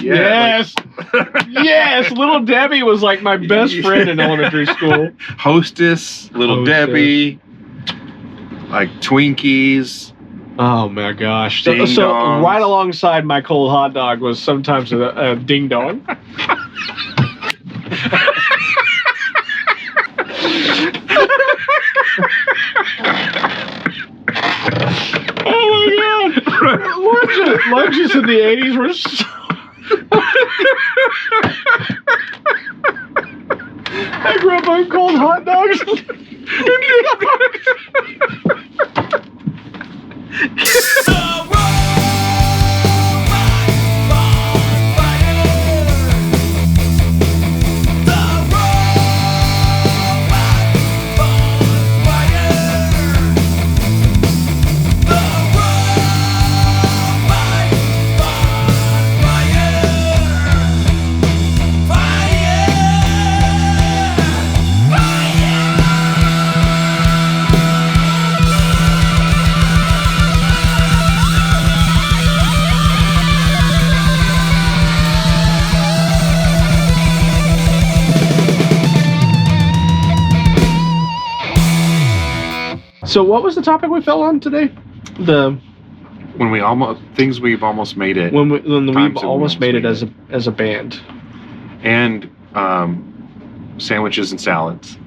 Yeah, Yes. Yes. Little Debbie was like my best friend in elementary school. Hostess, Little Debbie, like Twinkies. Oh my gosh. So Ding-dongs. right alongside my cold hot dog was sometimes a ding dong. Oh my god! Lunches in the 80s were so... I grew up on cold hot dogs. So what was the topic we fell on today? Things we've almost made it. When we've almost made it as a band. And sandwiches and salads.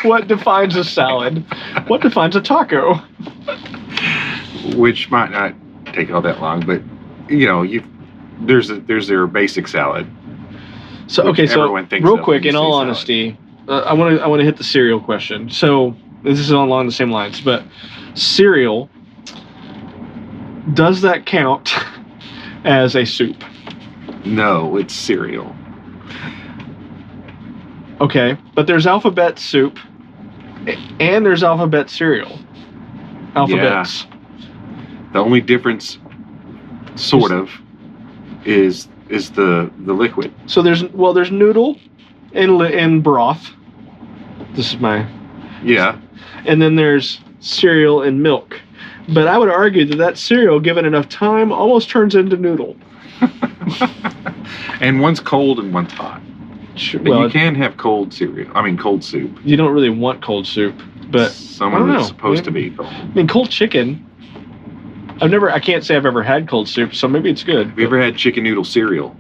What defines a salad? What defines a taco? Which might not take all that long, but there's their basic salad. So okay, so real quick, in all honesty, I want to hit the cereal question. So this is along the same lines, but cereal, does that count as a soup? No, it's cereal. Okay, but there's alphabet soup, and there's alphabet cereal. Alphabets. Yeah. The only difference, sort of, is the liquid. So there's noodle and broth. This is my... Yeah. And then there's cereal and milk. But I would argue that cereal, given enough time, almost turns into noodle. And one's cold and one's hot. Sure, well, you can have cold cereal. I mean, cold soup. You don't really want cold soup, but some of it's supposed to be cold. I mean, cold chicken. I can't say I've ever had cold soup, so maybe it's good. Have you ever had chicken noodle cereal?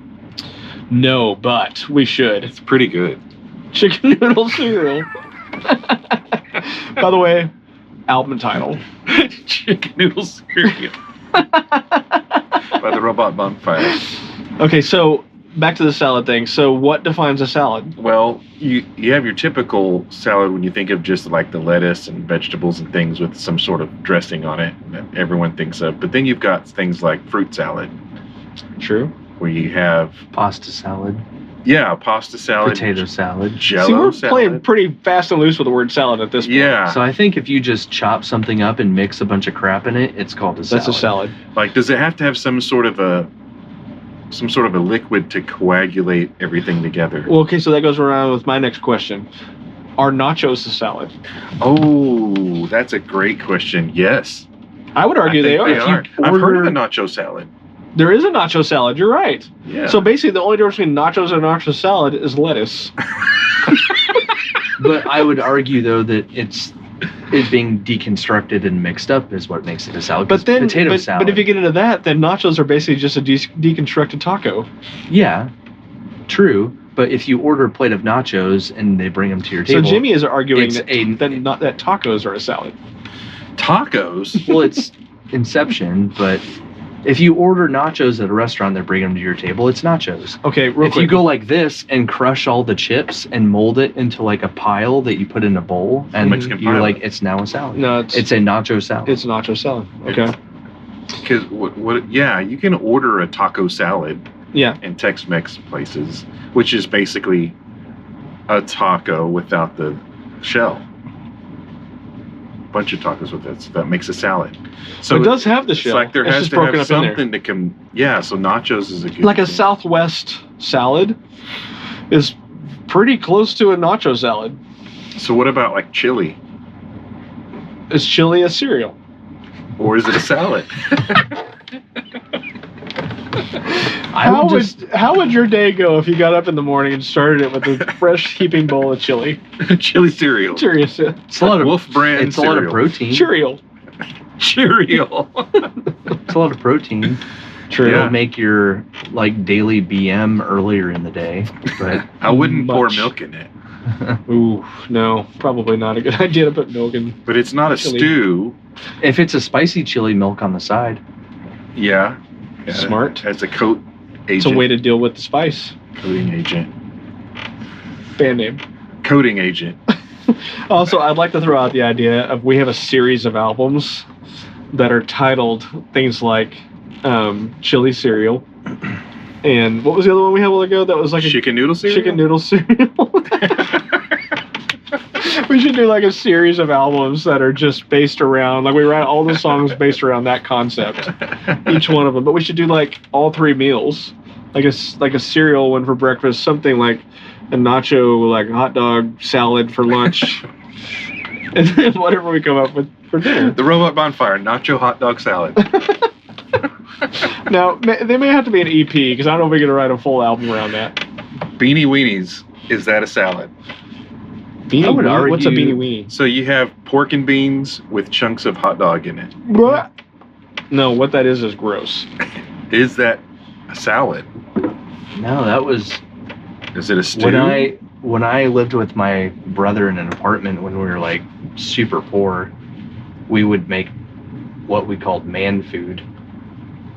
No, but we should. It's pretty good. Chicken noodle cereal. By the way, album title. Chicken noodle cereal. By the Robot Bonfire. Okay, so back to the salad thing. So what defines a salad? Well, you have your typical salad when you think of just like the lettuce and vegetables and things with some sort of dressing on it that everyone thinks of. But then you've got things like fruit salad. True. Where you have... pasta salad. Yeah, pasta salad. Potato salad. Jello salad. Playing pretty fast and loose with the word salad at this point. Yeah. So I think if you just chop something up and mix a bunch of crap in it, it's called a salad. That's a salad. Like, does it have to have some sort of a liquid to coagulate everything together? Well, okay, so that goes around with my next question. Are nachos a salad? Oh, that's a great question. Yes. I would argue they are. I've heard of a nacho salad. There is a nacho salad, you're right. Yeah. So basically the only difference between nachos and nacho salad is lettuce. But I would argue, though, that it being deconstructed and mixed up is what makes it a salad. But then, potato salad. But if you get into that, then nachos are basically just a deconstructed taco. Yeah, true. But if you order a plate of nachos and they bring them to your table... So Jimmy is arguing that tacos are a salad. Tacos? Well, it's Inception, but... if you order nachos at a restaurant that bring them to your table, it's nachos. Okay, if you go like this and crush all the chips and mold it into like a pile that you put in a bowl, and you're like, it's now a salad. No, it's a nacho salad. It's a nacho salad. Okay. Because you can order a taco salad. Yeah. In Tex-Mex places, which is basically a taco without the shell. Bunch of tacos with it, so that makes a salad. So it does have the shell. It's like there has to have something to come. Yeah, so nachos is a good. Like a thing. Southwest salad is pretty close to a nacho salad. So what about like chili? Is chili a cereal? Or is it a salad? How would your day go if you got up in the morning and started it with a fresh heaping bowl of chili? Chili cereal. It's a lot of Wolf brand. It's cereal. A lot of protein. Cereal. It's a lot of protein. True. It'll make your daily BM earlier in the day, but I wouldn't pour milk in it. Ooh, no, probably not a good idea to put milk in. But it's not chili. A stew. If it's a spicy chili, milk on the side. Yeah. Smart. As a coat agent. It's a way to deal with the spice. Coating agent. Band name. Coating agent. Also, I'd like to throw out the idea of we have a series of albums that are titled things like chili cereal. And what was the other one we had a while ago? That was like chicken noodle cereal? Chicken noodle cereal. We should do a series of albums that are just based around, we write all the songs based around that concept, each one of them. But we should do all three meals, like a cereal one for breakfast, something like a nacho, hot dog salad for lunch, and then whatever we come up with for dinner. The Robot Bonfire nacho hot dog salad. Now they may have to be an EP because I don't know if we're gonna write a full album around that. Beanie Weenies, is that a salad? Beanie Weenie? What's a Beanie Weenie? So you have pork and beans with chunks of hot dog in it. What? No, what that is gross. Is that a salad? No, that was... Is it a stew? When I lived with my brother in an apartment when we were super poor, we would make what we called man food.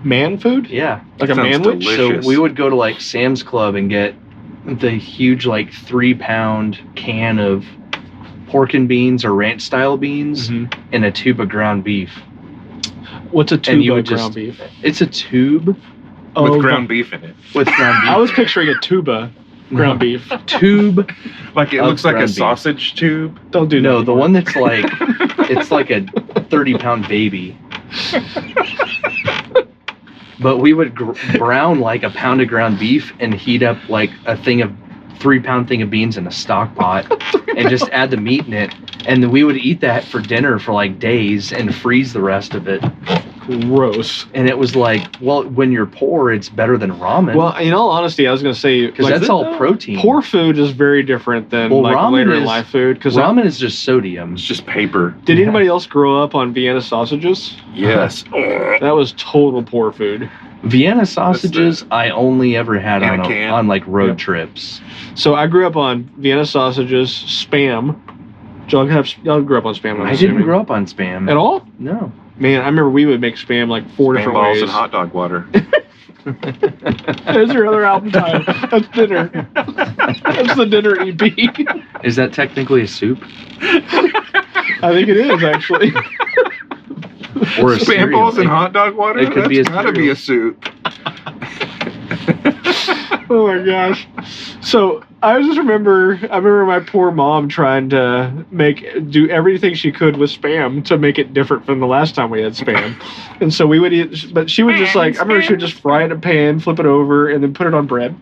Man food? Yeah. Like a manwich? So we would go to Sam's Club and get the huge 3-pound can of pork and beans or ranch style beans and a tube of ground beef. What's a tube of ground beef? It's a tube with ground beef in it. With ground beef. I was picturing a tuba ground beef. Tube. It looks like a sausage tube. Don't do that. No, the one that's it's like a 30-pound baby. But we would brown a pound of ground beef and heat up a 3-pound thing of beans in a stock pot and just add the meat in it. And then we would eat that for dinner for days and freeze the rest of it. Gross. And it was when you're poor, it's better than ramen. Well, in all honesty, I was going to say... Because that's all protein. Poor food is very different than later in life food. Cause ramen is just sodium. It's just paper. Did anybody else grow up on Vienna sausages? Yes. That was total poor food. Vienna sausages, I only ever had on road trips. So I grew up on Vienna sausages, Spam. Y'all grew up on Spam? I didn't grow up on Spam. At all? No. Man, I remember we would make Spam 4 different balls ways. and hot dog water. There's your other album title. That's dinner. That's the dinner EP. Is that technically a soup? I think it is, actually. Or a Spam cereal. balls and hot dog water? It could be a soup. Oh my gosh. So I remember my poor mom trying to do everything she could with Spam to make it different from the last time we had Spam. And so we would eat, but she would just I remember she would just fry it in a pan, flip it over, and then put it on bread.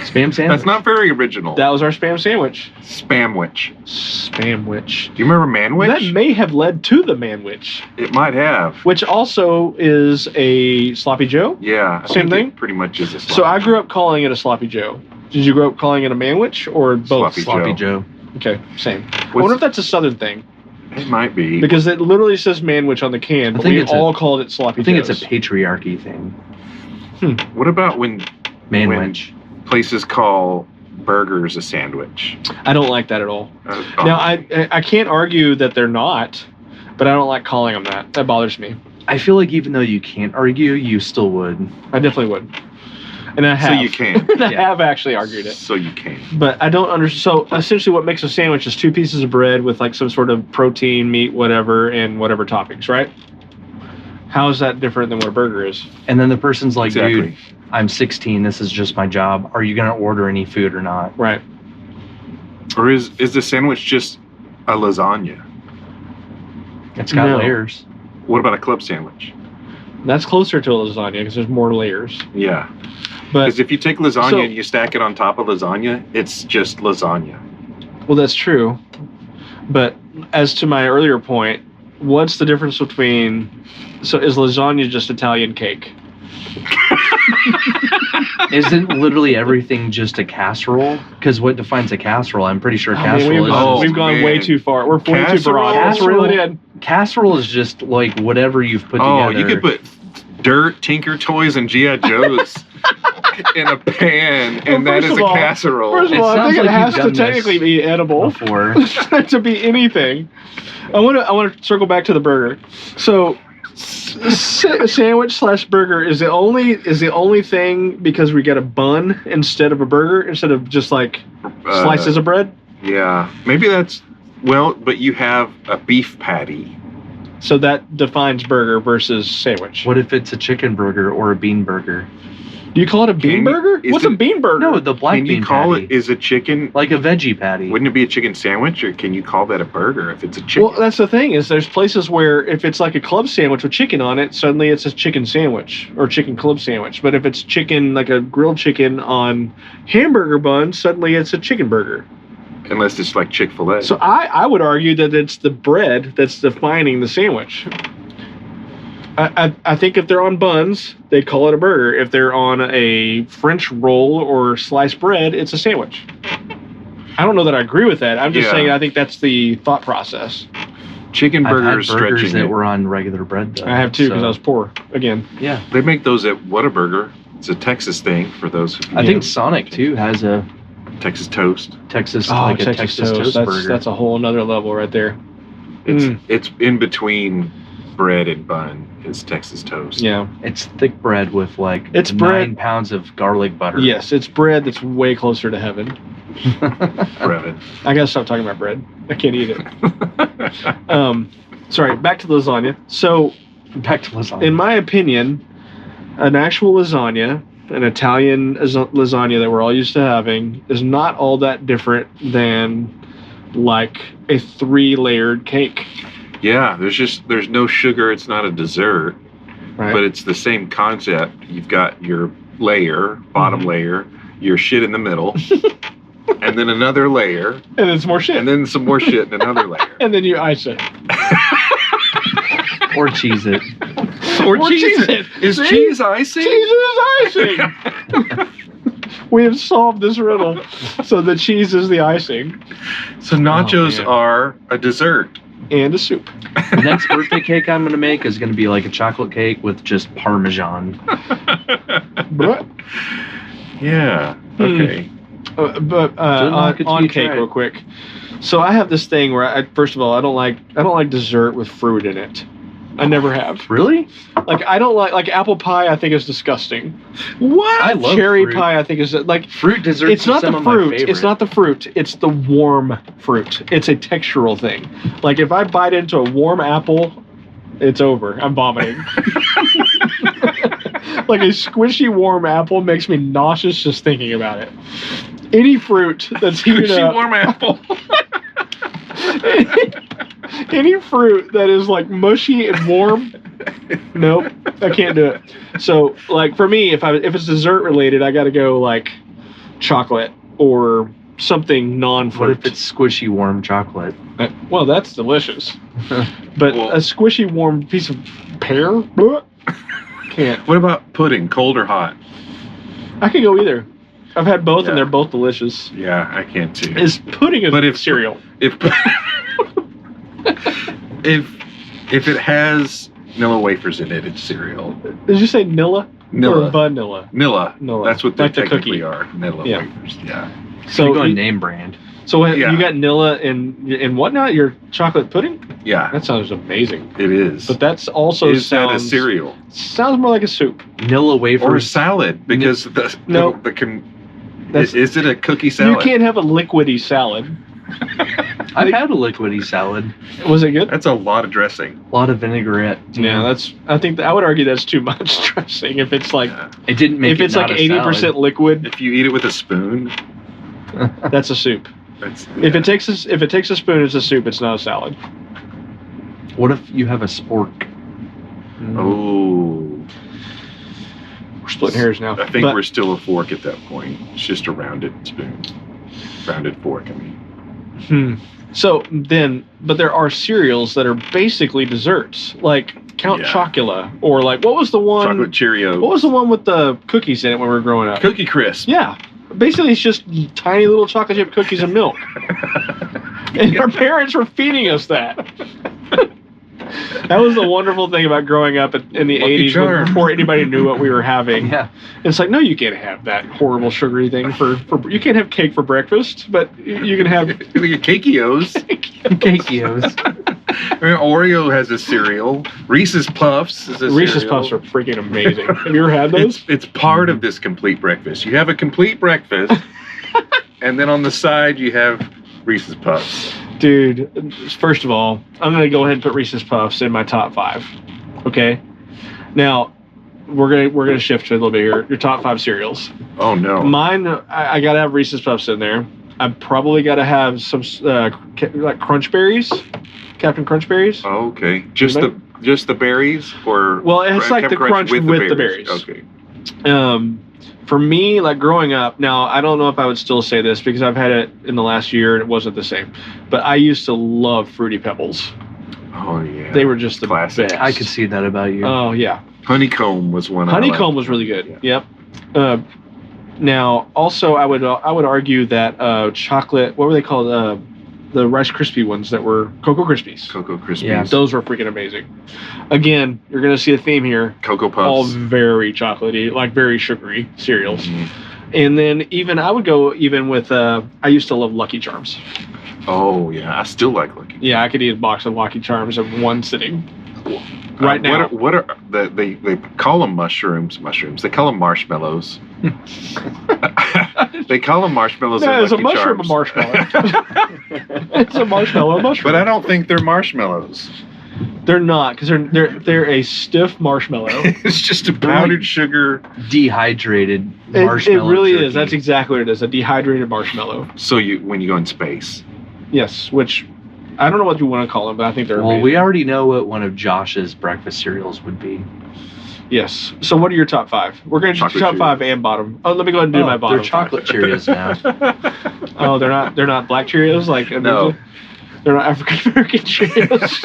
Spam sandwich. That's not very original. That was our Spam sandwich. Spamwich. Spamwich. Do you remember Manwich? That may have led to the Manwich. It might have. Which also is a Sloppy Joe? Yeah. Same thing? It pretty much is a Sloppy So I grew up calling it a Sloppy Joe. Did you grow up calling it a Manwich or both? Sloppy Joe. Okay, same. I wonder if that's a Southern thing. It might be. Because it literally says Manwich on the can, but we all called it Sloppy Joe. I think it's a patriarchy thing. What about when Manwich? Places call burgers a sandwich? I don't like that at all. Now, I can't argue that they're not, but I don't like calling them that. That bothers me. I feel like even though you can't argue, you still would. I definitely would. And I have. So you can. I have actually argued it. So you can. But I don't understand. So essentially what makes a sandwich is 2 pieces of bread with some sort of protein, meat, whatever, and whatever toppings, right? How is that different than what a burger is? And then the person's like, dude, I'm 16. This is just my job. Are you going to order any food or not? Right. Or is the sandwich just a lasagna? It's got layers. What about a club sandwich? That's closer to a lasagna because there's more layers. Yeah. But because if you take lasagna and you stack it on top of lasagna, it's just lasagna. Well, that's true. But as to my earlier point, what's the difference between... So is lasagna just Italian cake? Isn't literally everything just a casserole? Because what defines a casserole? I'm pretty sure I mean, casserole we've gone way too far. We're 42 broad. Casserole- Casserole is just like whatever you've put Oh, together. you could put dirt, Tinker Toys, and G.I. Joes in a pan, and Well, that first is of a all- casserole. First of all, I sounds think it like has you've to done technically this be edible before. to be anything. I want to circle back to the burger. So, sandwich / burger is the only thing because we got a bun instead of a burger instead of just like slices of bread. Yeah, maybe that's but you have a beef patty. So that defines burger versus sandwich. What if it's a chicken burger or a bean burger? Do you call it a bean Can you- burger? is What's a it- bean burger? No, the black Can bean you call patty. it? Is a chicken? Like a veggie patty. Wouldn't it be a chicken sandwich, or can you call that a burger if it's a chicken? Well, that's the thing is there's places where if it's like a club sandwich with chicken on it, suddenly it's a chicken sandwich or chicken club sandwich. But if it's chicken, like a grilled chicken on hamburger bun, suddenly it's a chicken burger. Unless it's like Chick-fil-A. So I would argue that it's the bread that's defining the sandwich. I think if they're on buns, they call it a burger. If they're on a French roll or sliced bread, it's a sandwich. I don't know that I agree with that. I'm just Yeah. saying I think that's the thought process. Chicken I've burger had is burgers stretching that it. were on regular bread though. I have too because so- I was poor again. Yeah, They make those at Whataburger. It's a Texas thing for those who I think Sonic too has a Texas toast. Texas Oh, like a Texas Texas toast That's, burger. that's a whole nother level right there. It's in between bread and bun is Texas toast. Yeah. It's thick bread with like It's 9 bread- pounds of garlic butter. Yes, it's bread that's way closer to heaven. Bread. I gotta stop talking about bread. I can't eat it. Sorry, back to lasagna. So, Back to lasagna. in my opinion, an actual lasagna, an Italian lasagna that we're all used to having, is not all that different than like a 3-layered cake. Yeah, there's no sugar. It's not a dessert, Right? but it's the same concept. You've got your layer, bottom Mhm. layer, your shit in the middle, and then another layer, and then some more shit. and then some more shit in another layer. And then you ice it. or cheese it. Or Or cheese cheese it. it. Is See? cheese icing? Cheese is icing. We have solved this riddle. So the cheese is the icing So nachos man. are a dessert. and a soup. The next birthday cake I'm gonna make is gonna be like a chocolate cake with just Parmesan. But Yeah. Okay. But Good luck until on you cake try it. real quick. So I have this thing where first of all I don't like dessert with fruit in it. I never have. Really? Like I don't like apple pie. I think is disgusting. What? I love Cherry fruit. pie. I think is like Fruit desserts. it's not are some the of my fruit. favorite. It's not the fruit. It's the warm fruit. It's a textural thing. Like if I bite into a warm apple, it's over. I'm vomiting. Like a squishy warm apple makes me nauseous just thinking about it. Any fruit that's heated Squishy up, warm apple. any fruit that is like mushy and warm, nope, I can't do it. So like for me, if it's dessert related, I got to go like chocolate or something non-fruit. What if it's squishy warm chocolate? Well, that's delicious. But Well- a squishy warm piece of pear, bleh, can't. What about pudding? Cold or hot? I can go either. I've had both Yeah. and they're both delicious. Yeah, I can too. Is pudding a But if- cereal? If if it has Nilla wafers in it, it's cereal. Did you say Nilla? Or Nilla. vanilla? Nilla. Nilla. That's what they Like the technically cookie. are. Nilla Yeah. wafers. Yeah. So So you're going you, name brand. so what, Yeah. you got Nilla in what now? Your chocolate pudding? Yeah. That sounds amazing. It is. But that's also Is that a sounds cereal sounds more like a soup. Nilla or a wafers. salad? Because No. That's- is it a cookie salad? You can't have a liquidy salad. I've had a liquidy salad. Was it good? That's a lot of dressing. A lot of vinaigrette. Yeah, I think I would argue that's too much dressing. If it's like Yeah. It didn't make if it it's not like a 80% salad. liquid, If you eat it with a spoon, that's a soup. that's If it takes a spoon, it's a soup. It's not a salad. What if you have a spork? Oh, We're splitting hairs now. I think But- we're still a fork at that point. It's just a rounded spoon, rounded fork. I mean, But there are cereals that are basically desserts, like Count Chocula, or like what was the one? Chocolate Cheerios. What was the one with the cookies in it when we were growing up? Cookie Crisp. Yeah, basically it's just tiny little chocolate chip cookies and milk, and our parents were feeding us that. That was the wonderful thing about growing up in the Lucky 80s Charms. before anybody knew what we were having. Yeah. It's like, no, you can't have that horrible sugary thing for you can't have cake for breakfast, but you can have Cakeos. Cakeos. I mean, Oreo has a cereal. Reese's Puffs is a Reese's cereal. Puffs are freaking amazing. Have you ever had those? It's part of this complete breakfast. You have a complete breakfast, and then on the side you have Reese's Puffs. Dude, first of all, I'm going to go ahead and put Reese's Puffs in my top 5. Okay? Now, we're gonna shift to a little bit here. Your top 5 cereals. Oh no. Mine, I got to have Reese's Puffs in there. I probably got to have some like Crunch Berries, Captain Crunch Berries. Oh, okay. Just the berries, or Well, it's like the crunch with the berries. Okay. For me, like growing up, now I don't know if I would still say this because I've had it in the last year and it wasn't the same. But I used to love Fruity Pebbles. Oh yeah. They were just the Classic. best. I could see that about you. Oh yeah. Honeycomb was one. Honeycomb was really good. Yep. Now, also, I would argue that chocolate. What were they called? The Rice Krispie ones that were Cocoa Krispies. Cocoa Krispies. Yeah. Those were freaking amazing. Again, you're gonna see a theme here. Cocoa Puffs. All very chocolatey, like very sugary cereals. Mm-hmm. And then I would go even with. I used to love Lucky Charms. Oh yeah, I still like Lucky. Yeah, I could eat a box of Lucky Charms in one sitting. Right now. What are they call them mushrooms? Mushrooms. They call them marshmallows. They call them marshmallows. No, in it's a Lucky mushroom Charms. marshmallow. It's a marshmallow mushroom. But I don't think they're marshmallows. They're not, because they're a stiff marshmallow. It's just a powdered sugar. Dehydrated It marshmallow. really jerky. is. That's exactly what it is. A dehydrated marshmallow. So when you go in space. Yes, which I don't know what you want to call them, but I think they're Well, amazing. we already know what one of Josh's breakfast cereals would be. Yes. So what are your top 5? We're going to do Chocolate top Cheerios. 5 and bottom. Oh, let me go ahead and do my bottom. They're chocolate Cheerios now. Oh, they're not black Cheerios like No. They're not African American Cheerios.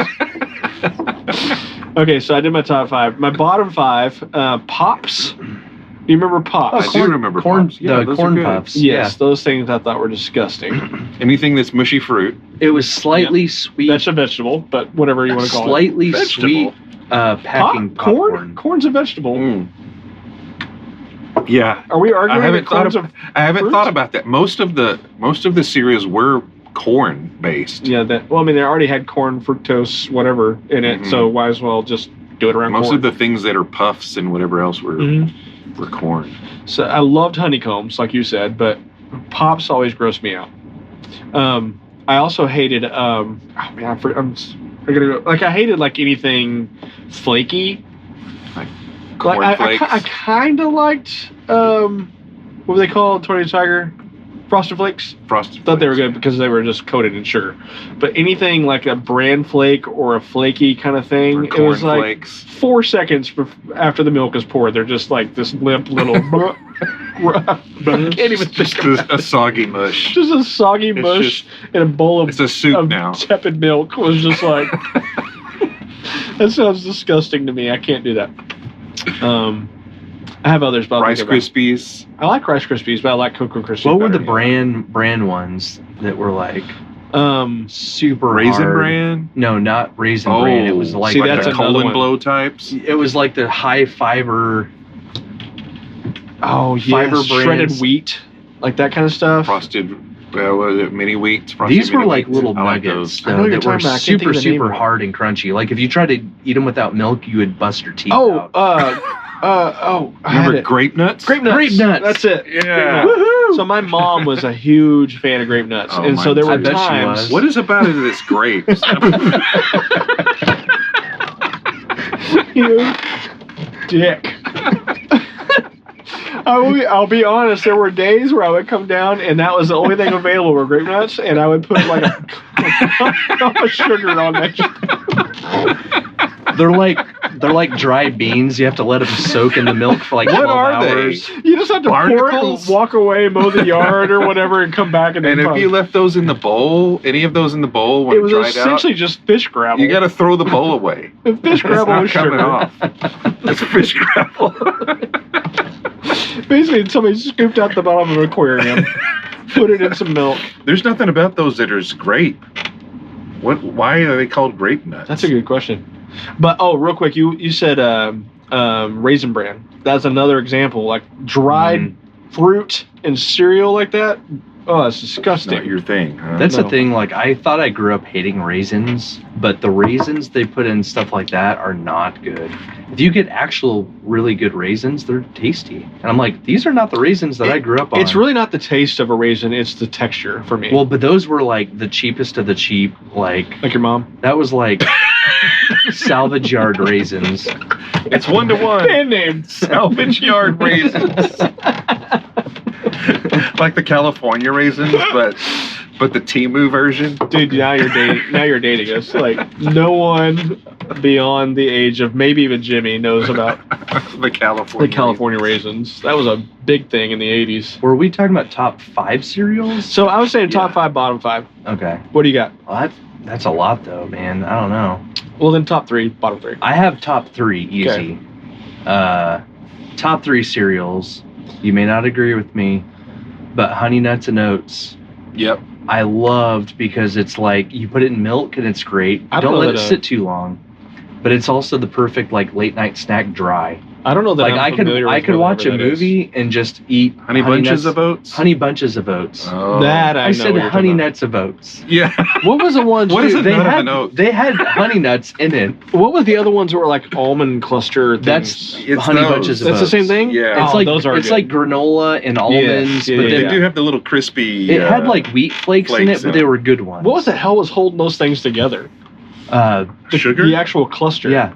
Okay, so I did my top 5. My bottom 5, Pops. Do you remember Pops? I do remember corn, Pops. Yeah, the those are corn good. puffs. Yes, those things I thought were disgusting. Anything that's mushy fruit. It was slightly sweet. That's a vegetable, but whatever you want to call it. Slightly Vegetable. sweet packing Corn? popcorn. Corn's a vegetable. Mm. Yeah. Are we arguing I haven't that corn's thought I haven't fruit? thought about that. Most of the cereals were corn based. Yeah, well, I mean, they already had corn, fructose, whatever in it, Mhm. so why as well just do it around Most corn. of the things that are puffs and whatever else were Mhm. were corn. So I loved honeycombs, like you said, but Pops always grossed me out. I also hated. Oh man, I'm gonna go. Like I hated like anything flaky. Corn Like flakes. I kind of liked. What were they called? Tony the Tiger, Frosted Flakes. Frosted Thought they were Flakes. good because they were just coated in sugar. But anything like a bran flake or a flaky kind of thing, Or it was corn like flakes. 4 seconds after the milk is poured. They're just like this limp little. I can't even think Just of a soggy mush. just a soggy It's mush in a bowl of, It's a soup of now. tepid milk was just like that sounds disgusting to me. I can't do that. I have others, but I'll Rice think about it. Krispies. I like Rice Krispies, but I like Cocoa Krispies. What were the better. brand ones that were like super Raisin hard? Bran. No, not Raisin Bran. It was like See, like that's the another colon one. blow types. it was like the high fiber. Oh yeah, Fiber shredded brands. wheat, like that kind of stuff. Frosted. Was it mini wheats? Frosted These were mini like wheats? little I like nuggets those. I know though, what you're that were talking about. I can't think super of the name super of it. hard and crunchy. Like if you tried to eat them without milk, you would bust your teeth Oh, out. I had Remember it. grape nuts? Grape nuts. Grape nuts. That's it. Yeah. Grape nuts. So my mom was a huge fan of grape nuts, Oh, and so there mine were too. I bet she times. was. What is about it that's grapes? You dick. I'll be honest. There were days where I would come down, and that was the only thing available were grape nuts, and I would put like a cup of sugar on that. They're like they're like dry beans. You have to let them soak in the milk for like What 12 are they? hours. You just have to pour it Barnacles? and walk away, mow the yard or whatever, and come back and then And if you left those in the bowl, any of those in the bowl when it it was dried essentially out, just fish gravel. you got to throw the bowl away. fish It's gravel not with coming sugar. off. That's fish gravel. Basically, somebody scooped out the bottom of an aquarium, put it in some milk. There's nothing about those that is grape. What? Why are they called grape nuts? That's a good question. But real quick, you said Raisin Bran. That's another example. Like dried fruit and cereal like that. Oh, that's disgusting. not your thing. Huh? That's No. the thing. Like, I thought I grew up hating raisins, but the raisins they put in stuff like that are not good. If you get actual really good raisins, they're tasty. And I'm like, these are not the raisins that I grew up on. It's really not the taste of a raisin; it's the texture for me. Well, but those were like the cheapest of the cheap. Like your mom. that was like salvage yard raisins. It's 1-to-1. Band name. Salvage yard raisins. Like the California raisins, but the Temu version. Dude, now you're dating. Now you're dating us. Like no one beyond the age of maybe even Jimmy knows about The California. the California raisins. That was a big thing in the '80s. Were we talking about top 5 cereals? So I was saying top Yeah. 5, bottom 5. Okay. What do you got? Well, that's a lot though, man. I don't know. Well, then top 3, bottom 3. I have top 3 easy. Top 3 cereals. You may not agree with me, but Honey Nuts and Oats. Yep. I loved because it's like you put it in milk and it's great. I don't Don't know let it that, sit too long. But it's also the perfect like late night snack dry. I don't know that Like I'm I could familiar with watch a whatever that is. movie and just eat Honey bunches nuts, of oats. honey bunches of oats. Oh. That I I know said what you're honey talking about. nuts of oats. Yeah. What was the ones? What is dude, a They nut of had an oat? they had honey nuts in it. What was the other ones that were like almond cluster things? That's It's honey those. bunches of That's oats. the same thing? Yeah. It's Oh, like those are it's good. like granola and almonds, yeah, but yeah, they, They do have the little crispy. it had like wheat flakes in flakes it, but in they it. were good ones. What was the hell was holding those things together? sugar? The actual cluster. Yeah,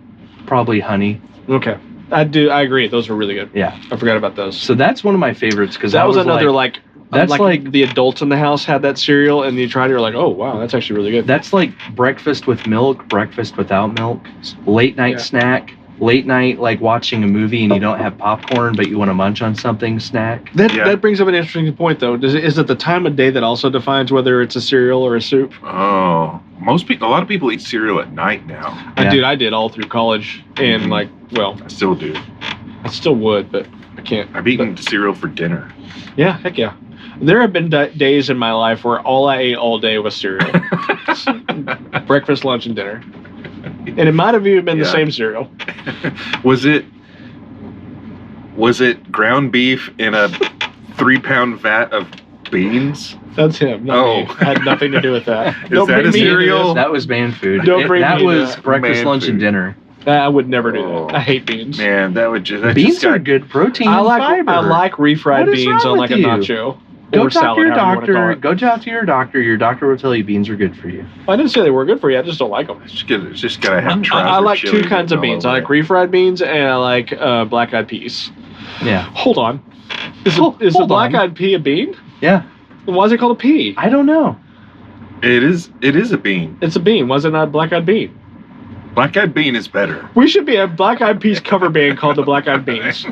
probably honey. Okay. I agree. Those were really good. Yeah. I forgot about those. So that's one of my favorites because That was another like that's like the adults in the house had that cereal and you tried it, you're like, oh wow, that's actually really good. that's like breakfast with milk, breakfast without milk, late night Yeah. snack, late night like watching a movie and you don't have popcorn but you want to munch on something snack. Yeah. That brings up an interesting point though. Is it the time of day that also defines whether it's a cereal or a soup? Oh, a lot of people eat cereal at night now. Yeah. I did all through college and Mhm. I still do. I still would, but I can't. I've eaten cereal for dinner. Yeah, heck yeah. There have been days in my life where all I ate all day was cereal. Breakfast, lunch, and dinner. And it might have even been the Yeah. same cereal. Was it ground beef in a 3-pound vat of beans? That's him. Not me. Oh. I had nothing to do with that. Is that bring a me into cereal? this. That was man food. Don't bring that me into was that. breakfast, Man lunch, and food. dinner. I would never do Oh. that. I hate beans. Man, that would just Beans are good protein I and like fiber. I like refried What is beans wrong on like a with you? nacho. Go or talk salad, to your however you wanna call doctor. it. Go talk to your doctor. Your doctor will tell you beans are good for you. I didn't say they were good for you. I just don't like them. It's just gotta have trouser I like chili two kinds of all beans. I over like it. refried beans and I like black-eyed peas. Yeah. Hold on. Is Hold a on. black-eyed pea a bean? Yeah. Why is it called a pea? I don't know. It is a bean. It's a bean. Why is it not a black-eyed bean? Black-eyed bean is better. We should be a Black-Eyed Peas cover band called the Black-Eyed Beans.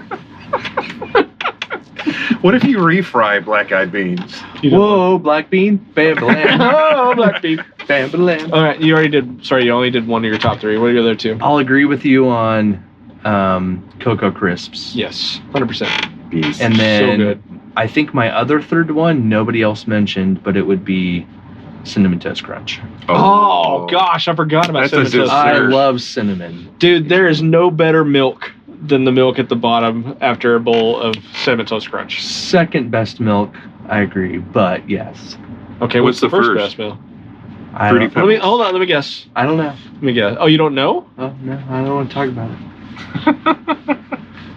What if you refry black-eyed beans? You don't Whoa, black bean, bam, want- blam, Oh, black bean. bam, blam. All right, you already did. Sorry, you only did one of your top 3. What are your other 2? I'll agree with you on Cocoa Crisps. Yes, 100%. Bees. And So then good. I think my other third one, nobody else mentioned, but it would be Cinnamon Toast Crunch. Oh, gosh, I forgot about That's a cinnamon toast. dessert. I love cinnamon. Dude, there is no better milk than the milk at the bottom after a bowl of cinnamon toast crunch. Second best milk, I agree, but yes. Okay, what's What's the the first first? best milk? I Fruity don't, Hold on, let me guess. I don't know. Let me guess. Oh, you don't know? Oh, no, I don't want to talk about it.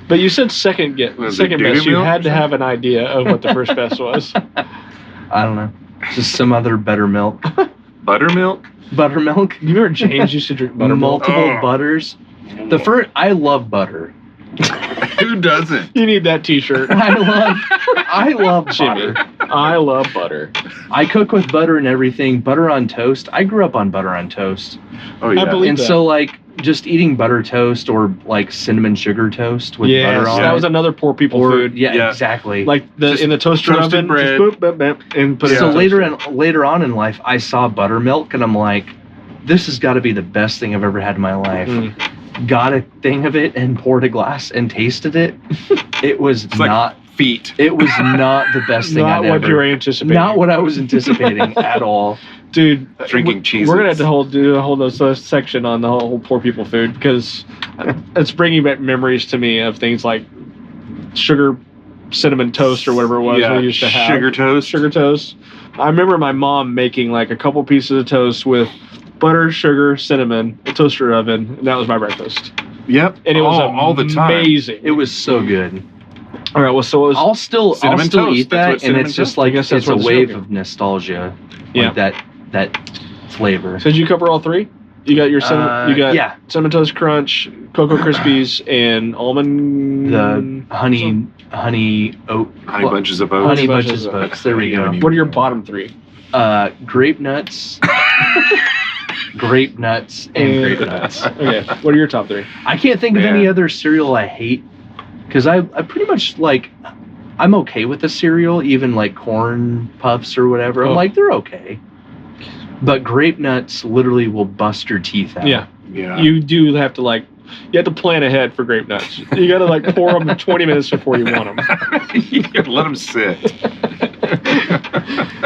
But you said second Was it second doo-doo best. You milk? had to have an idea of what the first best was. I don't know. Just some other better milk. Buttermilk? Buttermilk? You remember James used to drink buttermilk? Multiple Oh. butters. I love butter. Who doesn't? You need that T-shirt. I love Jimmy. butter. I love butter. I cook with butter and everything. Butter on toast. I grew up on butter on toast. Oh yeah. I believe And that. so, like, just eating butter toast or, like, cinnamon sugar toast with butter on that it. was another poor people food. Yeah, exactly. Like Just in the toaster toasted oven, bread. just boop, boop, boop, and put it So in the toaster. later on in life, I saw buttermilk, and I'm like, this has got to be the best thing I've ever had in my life. Got a thing of it and poured a glass and tasted it. It was It's not. like feet. It was not the best thing Not I'd what ever. you were anticipating. Not what I was anticipating at all. Dude, Drinking cheeses. We're gonna have to do a whole section on the whole poor people food because it's bringing back memories to me of things like sugar, cinnamon toast or whatever it was we used to have. Sugar toast. Sugar toast. I remember my mom making like a couple pieces of toast with butter, sugar, cinnamon, a toaster oven, and that was my breakfast. Yep. And it was all the time. amazing. It was so good. All right, well, so it was. I'll still Cinnamon toast. eat That's what that, and cinnamon it's just toast- like I guess that's it's a what it's wave from. of nostalgia. Yeah. Like that flavor. So did you cover all three? You got your cinnamon. You got yeah. cinnamon toast crunch, Cocoa Krispies, and almond. The honey oat. Honey bunches of oats. Honey Bunches bunches of of oats. There we go. What are your bottom three? Grape nuts. Grape nuts and grape nuts. Okay. What are your top three? I can't think of Man. any other cereal I hate because I pretty much like. I'm okay with the cereal, even like corn puffs or whatever. I'm Oh. like, they're okay. But grape nuts literally will bust your teeth out. Yeah. Yeah. You do have to you have to plan ahead for grape nuts. You got to pour them 20 minutes before you want them. You gotta let them sit.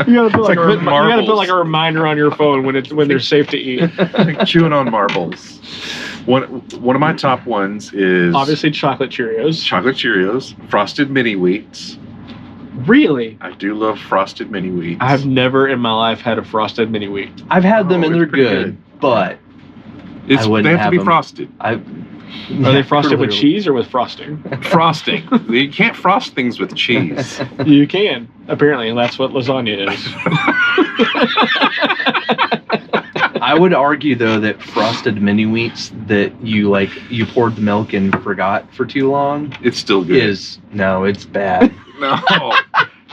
You got to put like putting you got to put marbles. like a reminder on your phone when they're safe to eat. Like chewing on marbles. One of my top ones is Obviously, chocolate Cheerios. chocolate Cheerios, frosted mini wheats. Really, I do love frosted mini wheats. I've never in my life had a frosted mini wheat. I've had them Oh, and it's they're pretty good, good. but It's, I wouldn't they have to have be them. frosted. Are they frosted with cheese or with frosting? Frosting. You can't frost things with cheese. You can apparently, and that's what lasagna is. I would argue though that frosted mini wheats that you poured the milk and forgot for too long It's still good. it's bad. No.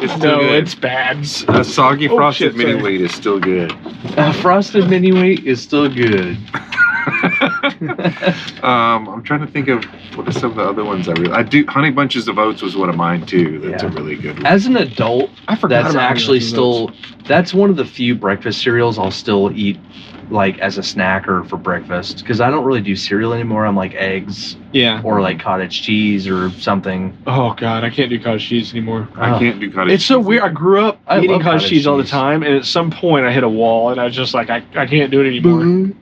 It's still No, good. it's bad. A soggy Oh, frosted shit, mini sorry. wheat is still good. Frosted mini wheat is still good. I'm trying to think of what are some of the other ones I do. Honey Bunches of Oats was one of mine too. That's Yeah. a really good one. As an adult, I forgot that's about actually those. still that's one of the few breakfast cereals I'll still eat like as a snack or for breakfast because I don't really do cereal anymore. I'm like eggs Yeah. or like cottage cheese or something. Oh God, I can't do cottage cheese anymore. I can't do cottage It's so cheese weird. I either. grew up I eating love cottage cottage cheese all the cheese. time, and at some point I hit a wall, and I was just like, I can't do it anymore.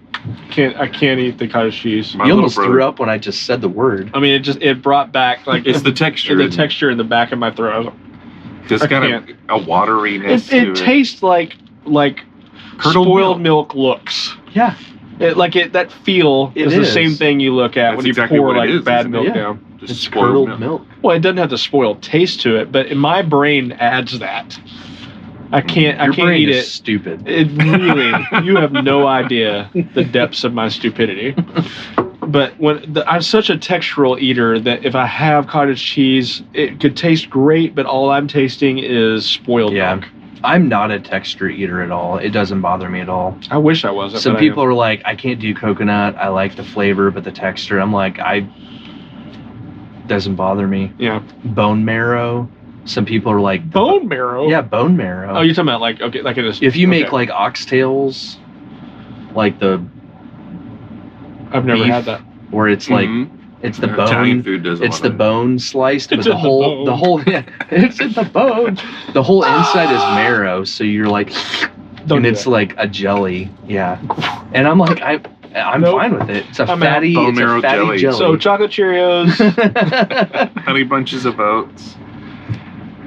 I can't eat the cottage cheese. My You little almost brother- threw up when I just said the word. I mean, it brought back like It's the texture. the texture in the back of my throat. I was like, Just I kind of a wateriness to it it. tastes like Curdled spoiled milk looks. Yeah. That feel It is the is. same thing you look at That's when you exactly pour what it like is, bad isn't it? milk Yeah. down. Just It's spoiled curdled milk. milk. Well, it doesn't have the spoiled taste to it, but in my brain adds that. I can't Your brain eat is it. stupid. It really, you have no idea the depths of my stupidity. But I'm such a textural eater that if I have cottage cheese, it could taste great, but all I'm tasting is spoiled Yeah. milk. I'm not a texture eater at all. It doesn't bother me at all. I wish I was. Some people are like, I can't do coconut. I like the flavor, but the texture. I'm like, doesn't bother me. Yeah. Bone marrow. Some people are like Bone marrow? Yeah, bone marrow. Oh, you're talking about like it is. If you make okay. like oxtails, like the I've never beef, had that. where it's like Mhm. it's the Italian bone. food does a It's lot the of bone sliced, It's but in the bone. yeah, it's in the bone. The whole inside is marrow, so you're like, Don't and do it's that. like a jelly, yeah. And I'm like, I'm Nope. fine with it. It's a I'm out. fatty, Bone it's marrow a fatty jelly. jelly. So chocolate Cheerios. Honey Bunches of Oats,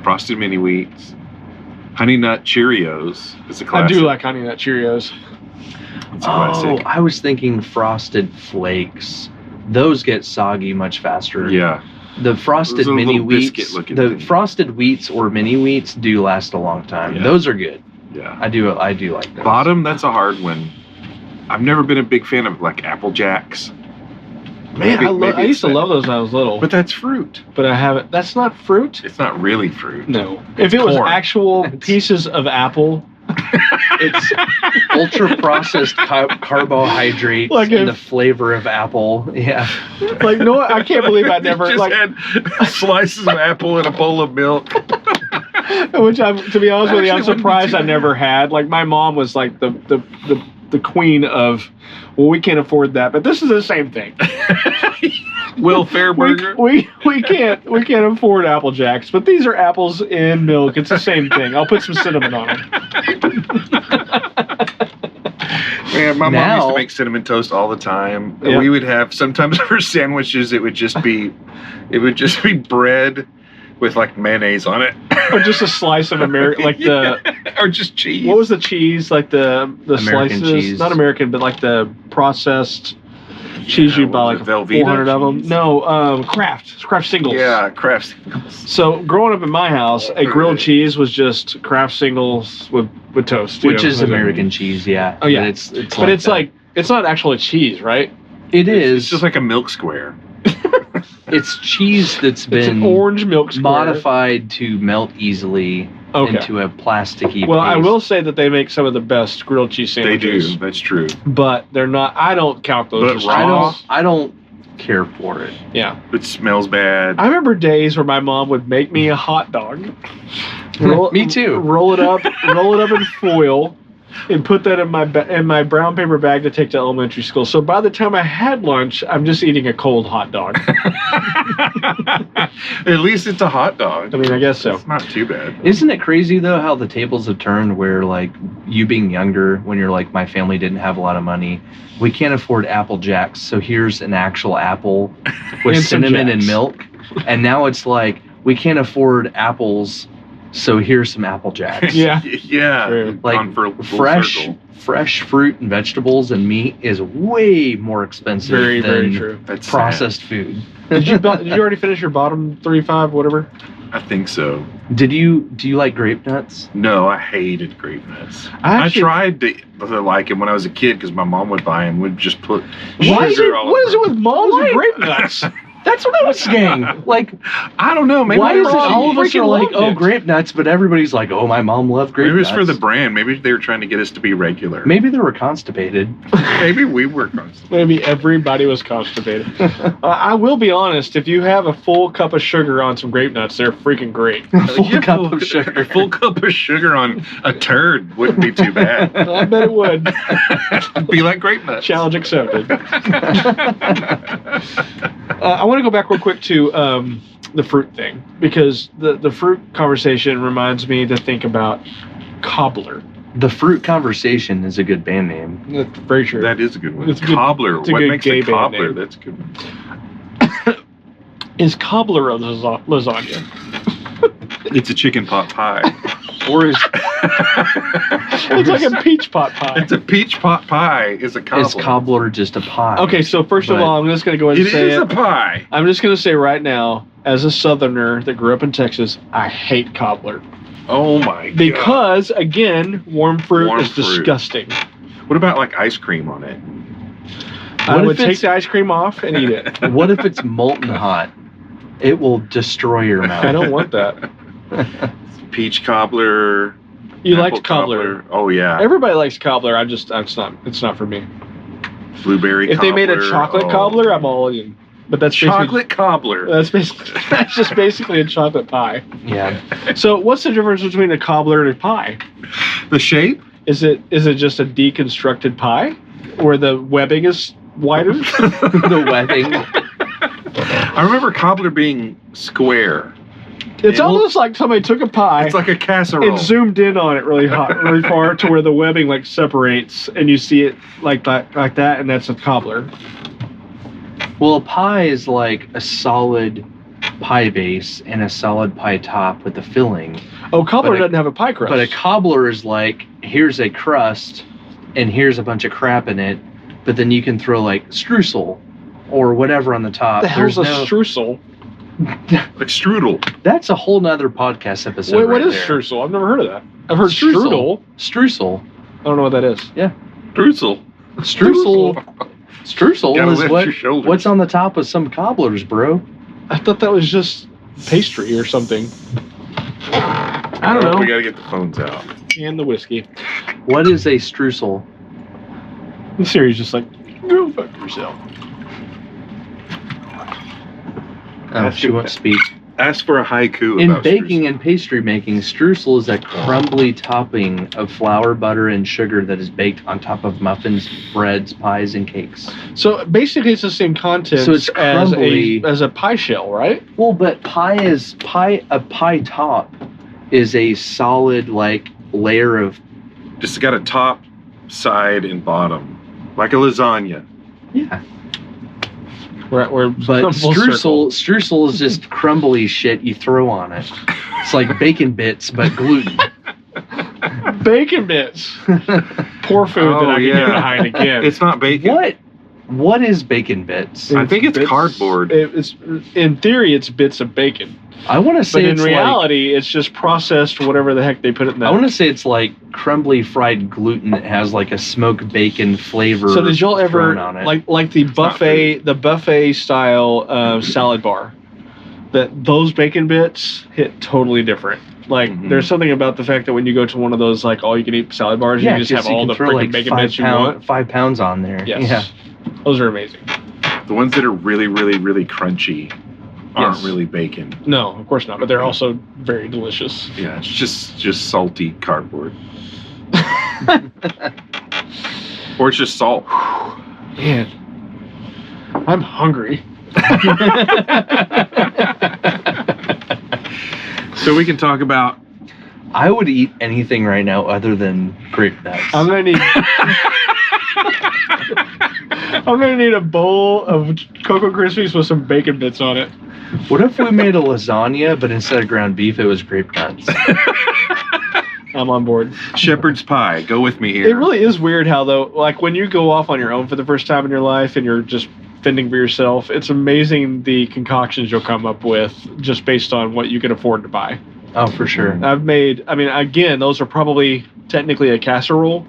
frosted mini wheats, Honey Nut Cheerios is a I classic. do like Honey Nut Cheerios. It's a Oh, classic. I was thinking Frosted Flakes. Those get soggy much faster. Yeah. The Frosted Those are Mini little Wheats, biscuit-looking the things. Frosted Wheats or Mini Wheats do last a long time. Yeah. Those are good. Yeah. I do like those. Bottom, that's a hard one. I've never been a big fan of like Apple Jacks. Man, I used to love those when I was little, But that's fruit. but I haven't. That's not fruit. It's not really fruit. No. If it was corn. actual pieces of apple, It's ultra processed carbohydrates Like and if- the flavor of apple. Yeah. like no, I can't believe I never You just like. had slices of apple and a bowl of milk. Which to be honest with you, I'm Actually, wouldn't be surprised too I bad. never had. Like my mom was like the queen of, well, we can't afford that, but this is the same thing. Will Fairburger. We can't afford Apple Jacks, but these are apples in milk. It's the same thing. I'll put some cinnamon on them. Man, my mom used Now- to make cinnamon toast all the time. Yeah. We would have sometimes for sandwiches. It would just be bread with like mayonnaise on it, Or just a slice of American, like the or just cheese. what was the cheese? Like the American slices, cheese. not American, but like the processed cheese you what buy was like it, Velveeta 400 of them. cheese? No, Kraft singles. Yeah, Kraft. So growing up in my house, a grilled cheese was just Kraft singles with toast, you Which know? is American cheese, yeah. Oh, yeah. But it's But it's that. like it's not actually cheese, right? It is. It's just like a milk square. It's cheese that's It's an been orange milk square. modified to melt easily Okay. into a plasticky Well, I paste. will say that they make some of the best grilled cheese They sandwiches. do. That's true. But they're not. I don't count those But as raw? cheese. I don't care for it. Yeah. It smells bad. I remember days where my mom would make me a hot dog. Me too. Roll it up in foil, and put that in my brown paper bag to take to elementary school. So by the time I had lunch, I'm just eating a cold hot dog. At least it's a hot dog. I mean, I guess so. It's not too bad. Isn't it crazy though how the tables have turned where like you being younger when you're like my family didn't have a lot of money, we can't afford Apple Jacks, so here's an actual apple with And some cinnamon and Jacks. milk. And now it's like we can't afford apples, so here's some Apple Jacks. Yeah. Yeah. True. Like Gone for a full fresh circle. fresh fruit and vegetables and meat is way more expensive Very, than very true. That's processed food. Did you already finish your bottom 3-5, whatever? sad. I think so. Do you like grape nuts? No, I hated grape nuts. I I tried to like them when I was a kid because my mom would buy them. Would just put What is it? sugar all What is it over with moms Why? and grape nuts? That's what I was saying. Like, I don't know. Maybe why they is were it all of us freaking are like, loved oh, it. grape nuts, but everybody's like, oh, my mom loved grape Maybe it's nuts. for the brand. Maybe they were trying to get us to be regular. Maybe they were constipated. Maybe we were constant. Maybe everybody was constipated. I will be honest, if you have a full cup of sugar on some grape nuts, they're freaking great. Full cup of sugar. A full cup of sugar on a turd wouldn't be too bad. I bet it would. It'd be like grape nuts. Challenge accepted. I want to go back real quick to the fruit thing, because the fruit conversation reminds me to think about cobbler. The Fruit Conversation is a good band name. That's very true. That is a good one. It's a good- Cobbler. it's a What good makes gay a band cobbler? name. That's a good one. Is cobbler a lasagna? It's a chicken pot pie. Or is It's like a peach pot pie. It's a peach pot pie. Is a cobbler. is cobbler just a pie? Okay, so first of But- all, I'm just going to go ahead It and say is it. a pie. I'm just going to say right now, as a Southerner that grew up in Texas, I hate cobbler. Oh my god. Because, again, warm fruit Warm is fruit. disgusting. What about like ice cream on it? I What would if take it's- the ice cream off and eat it. What if it's molten hot? It will destroy your mouth. I don't want that. Peach cobbler. You apple liked cobbler. Oh yeah. Everybody likes cobbler. It's not for me. Blueberry If cobbler. they made a chocolate cobbler, I'm all in. But that's Chocolate cobbler. That's just basically a chocolate pie. Yeah. So what's the difference between a cobbler and a pie? The shape? Is it just a deconstructed pie where the webbing is wider? The webbing. I remember cobbler being square. It's almost like somebody took a pie It's like a casserole. and zoomed in on it really far to where the webbing like separates and you see it like that, and that's a cobbler. Well, a pie is like a solid pie base and a solid pie top with the filling. Oh, cobbler But a- doesn't have a pie crust. But a cobbler is like, here's a crust and here's a bunch of crap in it, but then you can throw like streusel or whatever on the top. the hell's There's a no- streusel? Like strudel. That's a whole nother podcast episode. Wait, what right is there. streusel? I've never heard of that. I've heard strudel. Streusel. I don't know what that is. Strudel. Streusel Streusel Gotta is lift your shoulders. what's on the top of some cobblers, bro. I thought that was just pastry or something. I don't know. We gotta get the phones out. And the whiskey. What is a streusel? The series just like, go fuck yourself. Oh, she won't speak. Ask for a haiku In about baking streusel. and pastry making, streusel is a crumbly topping of flour, butter, and sugar that is baked on top of muffins, breads, pies, and cakes. So basically, it's the same content So it's crumbly. as a pie shell, right? Well, but a pie top is a solid like layer of Just got a top, side, and bottom, like a lasagna. yeah. We're But streusel is just crumbly shit you throw on it. It's like bacon bits, but gluten. bacon bits. Poor food that I can get behind again. It's not bacon. What is bacon bits? I think it's cardboard. It's in theory, it's bits of bacon, I want to say but in it's reality, it's just processed whatever the heck they put it in. I want to say it's like crumbly fried gluten that has like a smoked bacon flavor. So did y'all ever thrown on it. like the buffet style salad bar? Those bacon bits hit totally different. Like there's something about the fact that when you go to one of those like all you can eat salad bars, you just have all the throw freaking like bacon bits you want. 5 pounds on there. Yes. Yeah. Those are amazing. The ones that are really, really, really crunchy aren't Yes. really bacon. No, of course not. But they're also very delicious. Yeah, it's just salty cardboard. Or it's just salt. Man, I'm hungry. So we can talk about. I would eat anything right now other than grape nuts. I'm gonna need. I'm gonna need a bowl of Cocoa Krispies with some bacon bits on it. What if we made a lasagna, but instead of ground beef, it was grape nuts? I'm on board. Shepherd's pie. Go with me here. It really is weird how though, like when you go off on your own for the first time in your life and you're just fending for yourself, it's amazing the concoctions you'll come up with just based on what you can afford to buy. Oh, for sure. Again, those are probably technically a casserole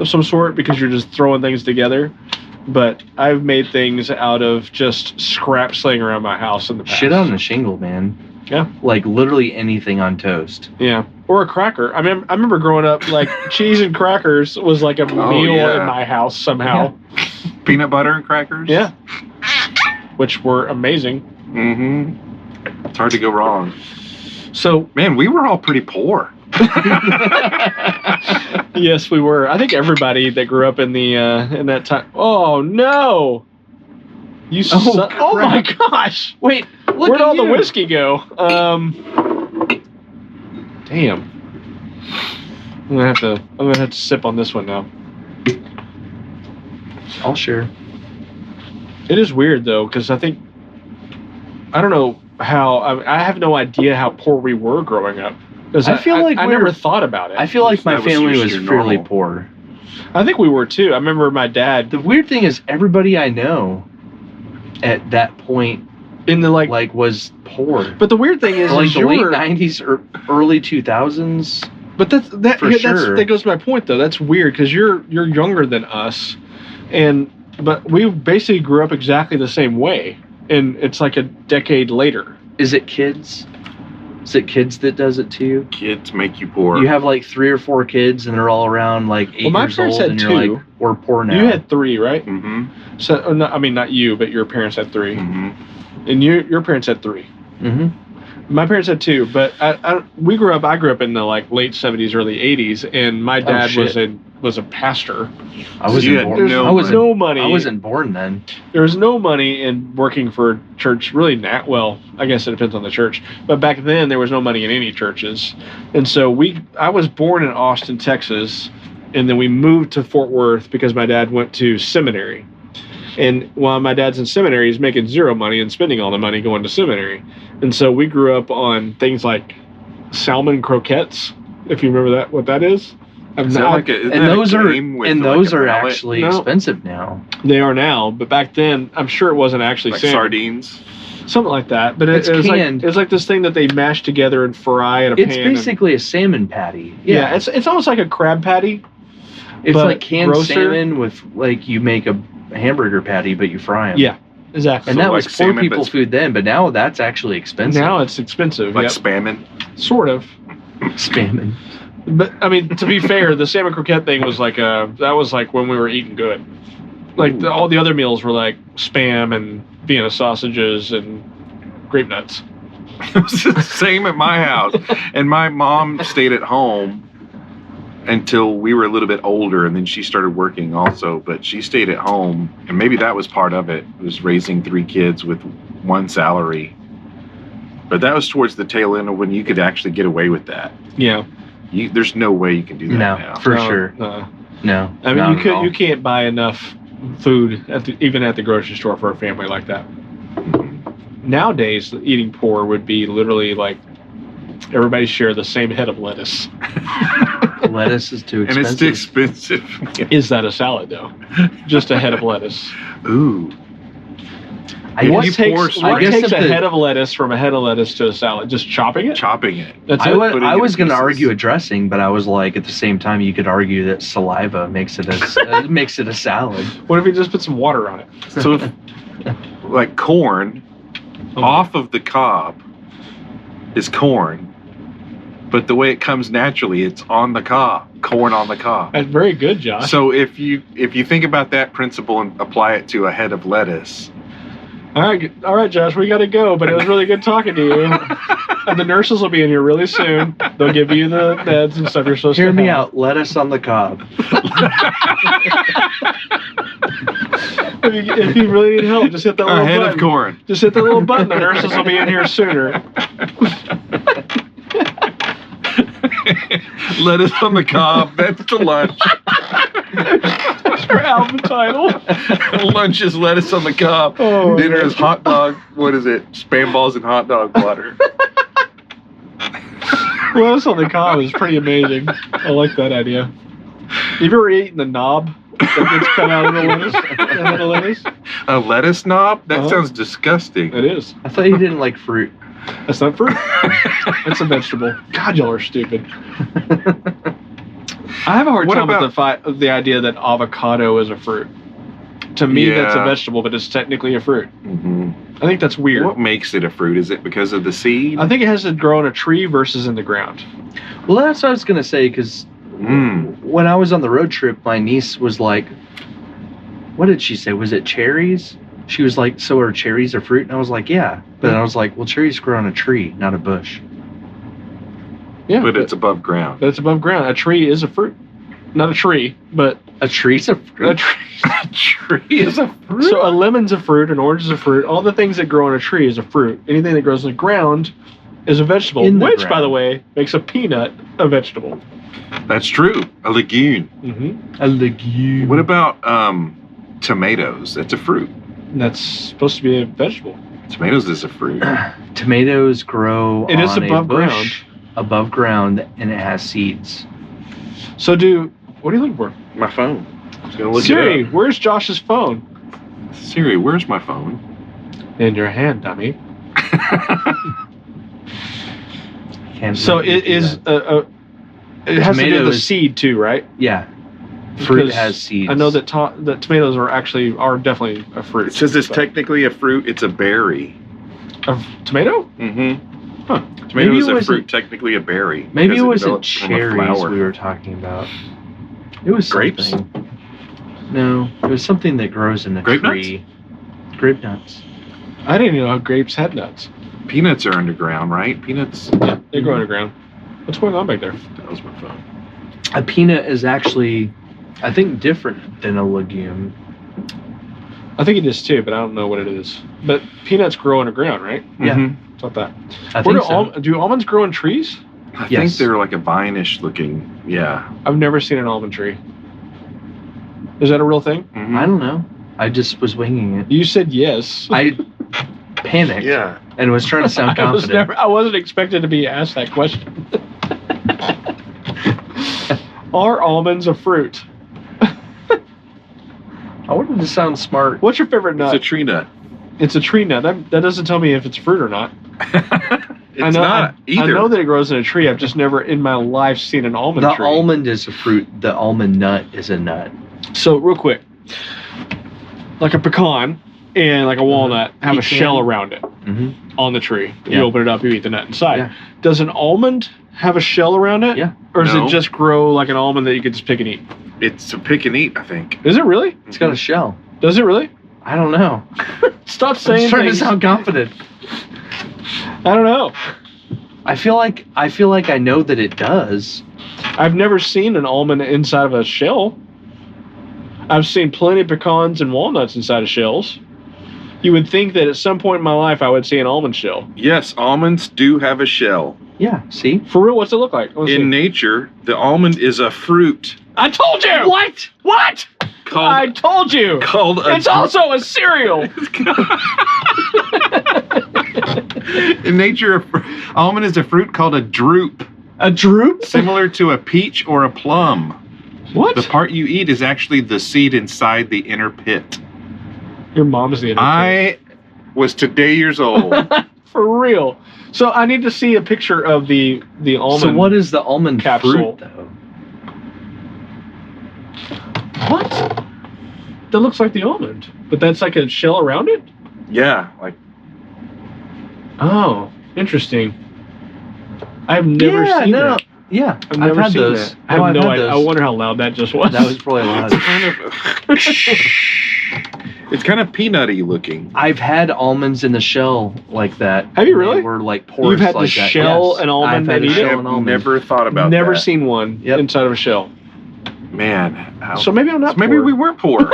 of some sort because you're just throwing things together. But I've made things out of just scraps laying around my house in the past. Shit on the shingle, man. Yeah. Like literally anything on toast. Yeah. Or a cracker. I remember growing up, like cheese and crackers was like a meal in my house somehow. Yeah. Peanut butter and crackers? Yeah. Which were amazing. Mm-hmm. It's hard to go wrong. So, man, we were all pretty poor. Yes, we were. I think everybody that grew up in the in that time. Oh no! Oh my gosh! Wait, where'd all the whiskey go? Damn. I'm gonna have to sip on this one now. I'll share. It is weird though, because I don't know how. I have no idea how poor we were growing up. Because I feel like I never thought about it. I feel like my family was fairly normal. poor. I think we were too. I remember my dad The weird thing is, everybody I know at that point in the was poor. But the weird thing is, Like the you late were, 90s or early 2000s. But sure. that goes to my point though. That's weird because you're younger than us, but we basically grew up exactly the same way, and it's like a decade later. Is it kids? Is it kids that does it to you? Kids make you poor. You have like 3 or 4 kids, and they're all around like 8 my years parents old, had and 2. you're like, we're poor now. You had 3, right? Mm-hmm. So, not you, but your parents had 3, Mm-hmm. and your parents had 3. Mm-hmm. My parents had 2, but I grew up in the like late 70s, early 80s, and my dad was a pastor. I wasn't born. There I was no money. I wasn't born then. There was no money in working for a church, really not. Well, I guess it depends on the church. But back then, there was no money in any churches. And so I was born in Austin, Texas, and then we moved to Fort Worth because my dad went to seminary. And while my dad's in seminary, he's making zero money and spending all the money going to seminary. And so we grew up on things like salmon croquettes, if you remember what that is. Those are actually expensive now. They are now, but back then, I'm sure it wasn't actually like salmon. sardines. Something like that. But It's canned. It's like this thing that they mash together and fry in a pan. It's basically a salmon patty. Yeah, it's almost like a crab patty. It's but like canned grosser. salmon with like you make a hamburger patty, but you fry them. Yeah, exactly. And So that like was poor salmon, people but- food then, but now that's actually expensive. Now it's expensive. Like Yep. spamming. Sort of. Spamming. But I mean, to be fair, the salmon croquette thing was like that was like when we were eating good. Like all the other meals were like spam and Vienna sausages and grape nuts. It was the same at my house. And my mom stayed at home until we were a little bit older, and then she started working also. But she stayed at home, and maybe that was part of it, was raising 3 kids with 1 salary. But that was towards the tail end of when you could actually get away with that. Yeah. There's no way you can do that No, now. for No, sure. no. No. I mean, not at all. you can't buy enough food even at the grocery store for a family like that. Nowadays, eating poor would be literally like everybody share the same head of lettuce. Lettuce is too And expensive. it's too expensive. Is that a salad though? Just a head of lettuce. Ooh. What you takes, pour what I guess takes if a the- head of lettuce from a head of lettuce to a salad? Just chopping it? Chopping it. That's I it? was, Put it I in was going to pieces. argue a dressing, but I was like, at the same time, you could argue that saliva makes it a makes it a salad. What if you just put some water on it? So, if, like corn, off of the cob is corn, but the way it comes naturally, it's on the cob. Corn on the cob. That's very good, Josh. So if you think about that principle and apply it to a head of lettuce, All right, Josh, we got to go, but it was really good talking to you. And the nurses will be in here really soon. They'll give you the meds and stuff you're supposed Hear to me have. out. Lettuce on the cob. If you really need help, just hit that a little head button. of corn. Just hit the little button. The nurses will be in here sooner. Lettuce on the cob. That's the lunch. That's your album title. Lunch is lettuce on the cob. Oh, Dinner is hot dog. What is it? Spam balls and hot dog water. Lettuce on the cob is pretty amazing. I like that idea. Have you ever eaten the knob that gets cut out of the lettuce? The head of lettuce? A lettuce knob? That Uh-huh. sounds disgusting. It is. I thought you didn't like fruit. That's not fruit. It's a vegetable. God, y'all are stupid. I have a hard What time about- with the idea that avocado is a fruit. To me, that's a Yeah. vegetable, but it's technically a fruit. Mhm. I think that's weird. What makes it a fruit? Is it because of the seed? I think it has to grow on a tree versus in the ground. Well, that's what I was going to say, because when I was on the road trip, my niece was like, what did she say? Was it cherries? She was like, so are cherries a fruit? And I was like, yeah. But I was like, well, cherries grow on a tree, not a bush. Yeah, But it's above ground. but it's above ground. A tree is a fruit. Not a tree, but A tree's a a fruit? tree. A tree is a fruit. So a lemon's a fruit, an orange is a fruit. All the things that grow on a tree is a fruit. Anything that grows in the ground is a vegetable, In the which, by ground. the way, makes a peanut a vegetable. That's true. A legume. Mm-hmm. A legume. What about tomatoes? That's a fruit. That's supposed to be a vegetable. Tomatoes is a fruit. Tomatoes grow It is on above a bush, above ground, and it has seeds. So what are you looking for? My phone. I was gonna look Siri, it where's Josh's phone? up. Siri, where's my phone? In your hand, dummy. Can't So let you it do is that. it has to do Tomato with the is- seed too, right? Yeah. Fruit Because has seeds. I know that that tomatoes are definitely a fruit. It says it's But- technically a fruit. It's a berry. a tomato. Mm-hmm. Huh. Tomato Maybe is it a wasn't- fruit, technically a berry. Maybe because it wasn't develops from a cherries flower. we were talking about. It was Grapes? something. No, it was something that grows in a Grape tree. Grape nuts. I didn't even know grapes had nuts. Peanuts are underground, right? Peanuts. Yeah, they grow underground. What's going on back there? That was my phone. A peanut is actually, I think, different than a legume. I think it is too, but I don't know what it is. But peanuts grow underground, right? Yeah. Mhm. It's not that. I Where think so. do almonds grow in trees? I think Yes. they're like a vine-ish looking. Yeah. I've never seen an almond tree. Is that a real thing? Mhm. I don't know. I just was winging it. You said yes. I panicked Yeah. and was trying to sound confident. I wasn't expected to be asked that question. Are almonds a fruit? I wanted to sound smart. What's your favorite It's nut? a tree nut. It's a tree nut. That doesn't tell me if it's a fruit or not. It's I know, not either. I know that it grows in a tree. I've just never in my life seen an almond The tree. almond is a fruit. The almond nut is a nut. So real quick, like a pecan and like a walnut have a Pecan. shell around it Mm-hmm. on the tree. Yeah. You open it up, you eat the nut inside. Yeah. Does an almond have a shell around it? Yeah. Or does No. it just grow like an almond that you could just pick and eat? It's a pick and eat, I think. Is it really? It's got a shell. Does it really? I don't know. Stop I'm saying just trying to things. sound confident. I don't know. I feel like I know that it does. I've never seen an almond inside of a shell. I've seen plenty of pecans and walnuts inside of shells. You would think that at some point in my life I would see an almond shell. Yes, almonds do have a shell. Yeah. See. For real, what's it look like? Let's see. In nature, the almond is a fruit I told you! What? What? called I told you! called a It's also a cereal! in nature, almond is a fruit called a drupe, A droop? similar to a peach or a plum. What? The part you eat is actually the seed inside the inner pit. Your mom's the I was today years old. For real. So I need to see a picture of the almond. So what is the almond capsule. fruit though? What? That looks like the almond, but that's like a shell around it? Yeah, like Oh, interesting. I've never seen that. Yeah, I've never had seen those. that. I have I've no had idea. I those. wonder how loud that just was. That was probably loud. it's kind of peanutty looking. I've had almonds in the shell like that. Have you really? They were like porous. You've had like to that. shell Yes. an almond I've had and to eat it? I shell have an almond. never thought about Never that. seen one Yep. inside of a shell. Man, how- So maybe I'm not maybe poor. we were poor.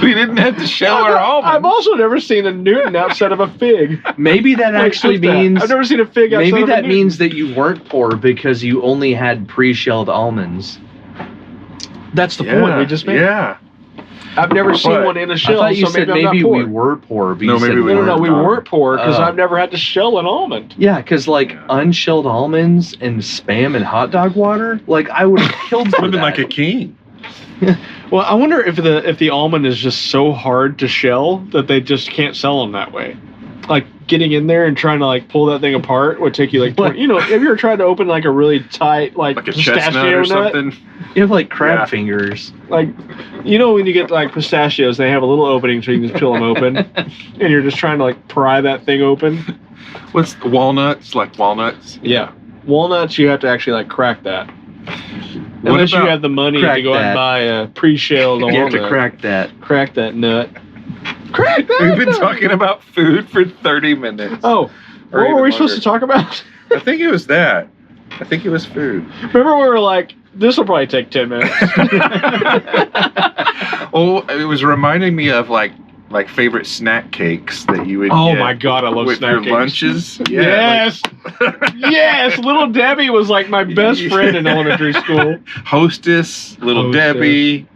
We didn't have to shell our almonds. I've also never seen a Newton outside of a fig. Maybe that actually What's that? means. I've never seen a fig outside Maybe of a that Newton. means that you weren't poor because you only had pre-shelled almonds. That's the point we just made. Yeah. I've never seen What? one in a I shell, thought you so said maybe I'm maybe not we poor. were poor. But No, you said maybe we No, no, no, we weren't. weren't poor because Oh. I've never had to shell an almond. Yeah, because like Yeah. unshelled almonds and Spam and hot dog water, like I would have killed for Living that. like a king. Well, I wonder if the almond is just so hard to shell that they just can't sell them that way. Like getting in there and trying to like pull that thing apart would take you like What? you know, have you ever tried to open like a really tight like Like a pistachio chestnut or nut? something. You have like crab Yeah. fingers. Like, you know, when you get like pistachios, they have a little opening so you can just peel them open, and you're just trying to like pry that thing open. What's walnuts? Like walnuts? Yeah, walnuts you have to actually like crack that. What Unless you about have the money crack to go out and that? buy a pre-shelled You walnut. have to crack that. Crack that nut. Crack that. We've been nut. talking about food for 30 minutes. Oh, Or what even were we supposed to longer. talk about? I think it was that. I think it was food. Remember, we were like, this will probably take 10 minutes. Oh, it was reminding me of like favorite snack cakes that you would Oh get my God, I love with snack your cakes. lunches. Yes, yes. Little Debbie was like my best friend in elementary school. Like Hostess, Little Hostess. Debbie,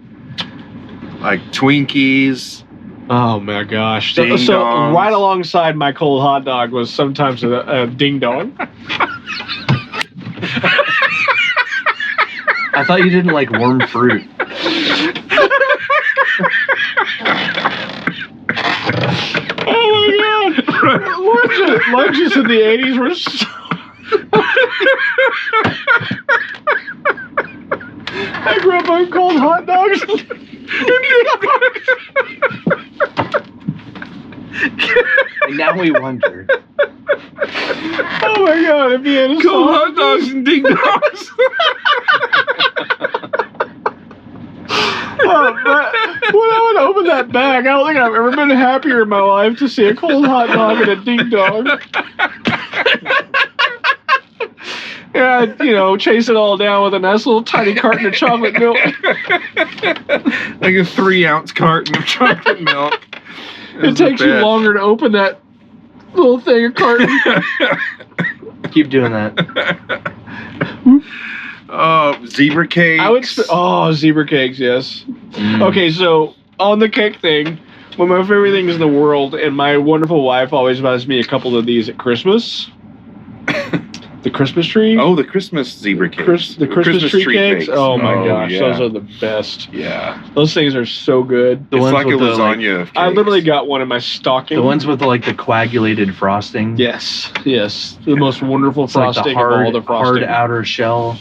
like Twinkies. Oh my gosh! So, Ding dongs. right alongside my cold hot dog was sometimes a ding dong. I thought you didn't like worm fruit. Oh my God! Lunches in the '80s were so. I grew up on cold hot dogs. And now we wonder. Oh my God! If you had a Cold song- hot dogs and ding dongs. When I would open that bag, I don't think I've ever been happier in my life to see a cold hot dog and a ding dong. And I'd, chase it all down with a nice little tiny carton of chocolate milk. Like a 3-ounce carton of chocolate milk. It takes you longer to open that little thing of carton. Keep doing that. Oh, zebra cakes. I would. Zebra cakes, yes. Okay, so on the cake thing, one of my favorite things in the world, and my wonderful wife always buys me a couple of these at Christmas. The Christmas tree. Oh, the Christmas zebra cakes. The Christmas tree cakes. Oh my gosh, yeah. those are the best. Yeah. Those things are so good. The It's ones like a with the, like, lasagna of cakes. I literally got one in my stocking. The ones with like the coagulated frosting. Yes, the most wonderful It's like frosting the of all hard, the frosting. hard outer shell.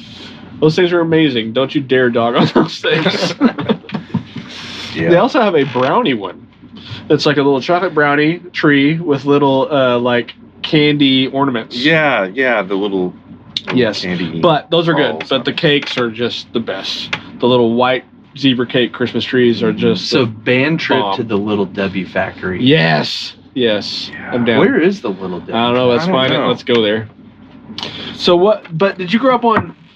Those things are amazing. Don't you dare dog on those things. Yeah. They also have a brownie one. It's like a little chocolate brownie tree with little like candy ornaments. Yeah, the little Yes, candy. but those are good. balls. But the cakes are just the best. The little white zebra cake Christmas trees are just So band trip bomb. to the Little Debbie factory. yes. Yeah. I'm down. Where is the Little Debbie? I don't know. Let's I don't find it. know. Let's go there. So what? But did you grow up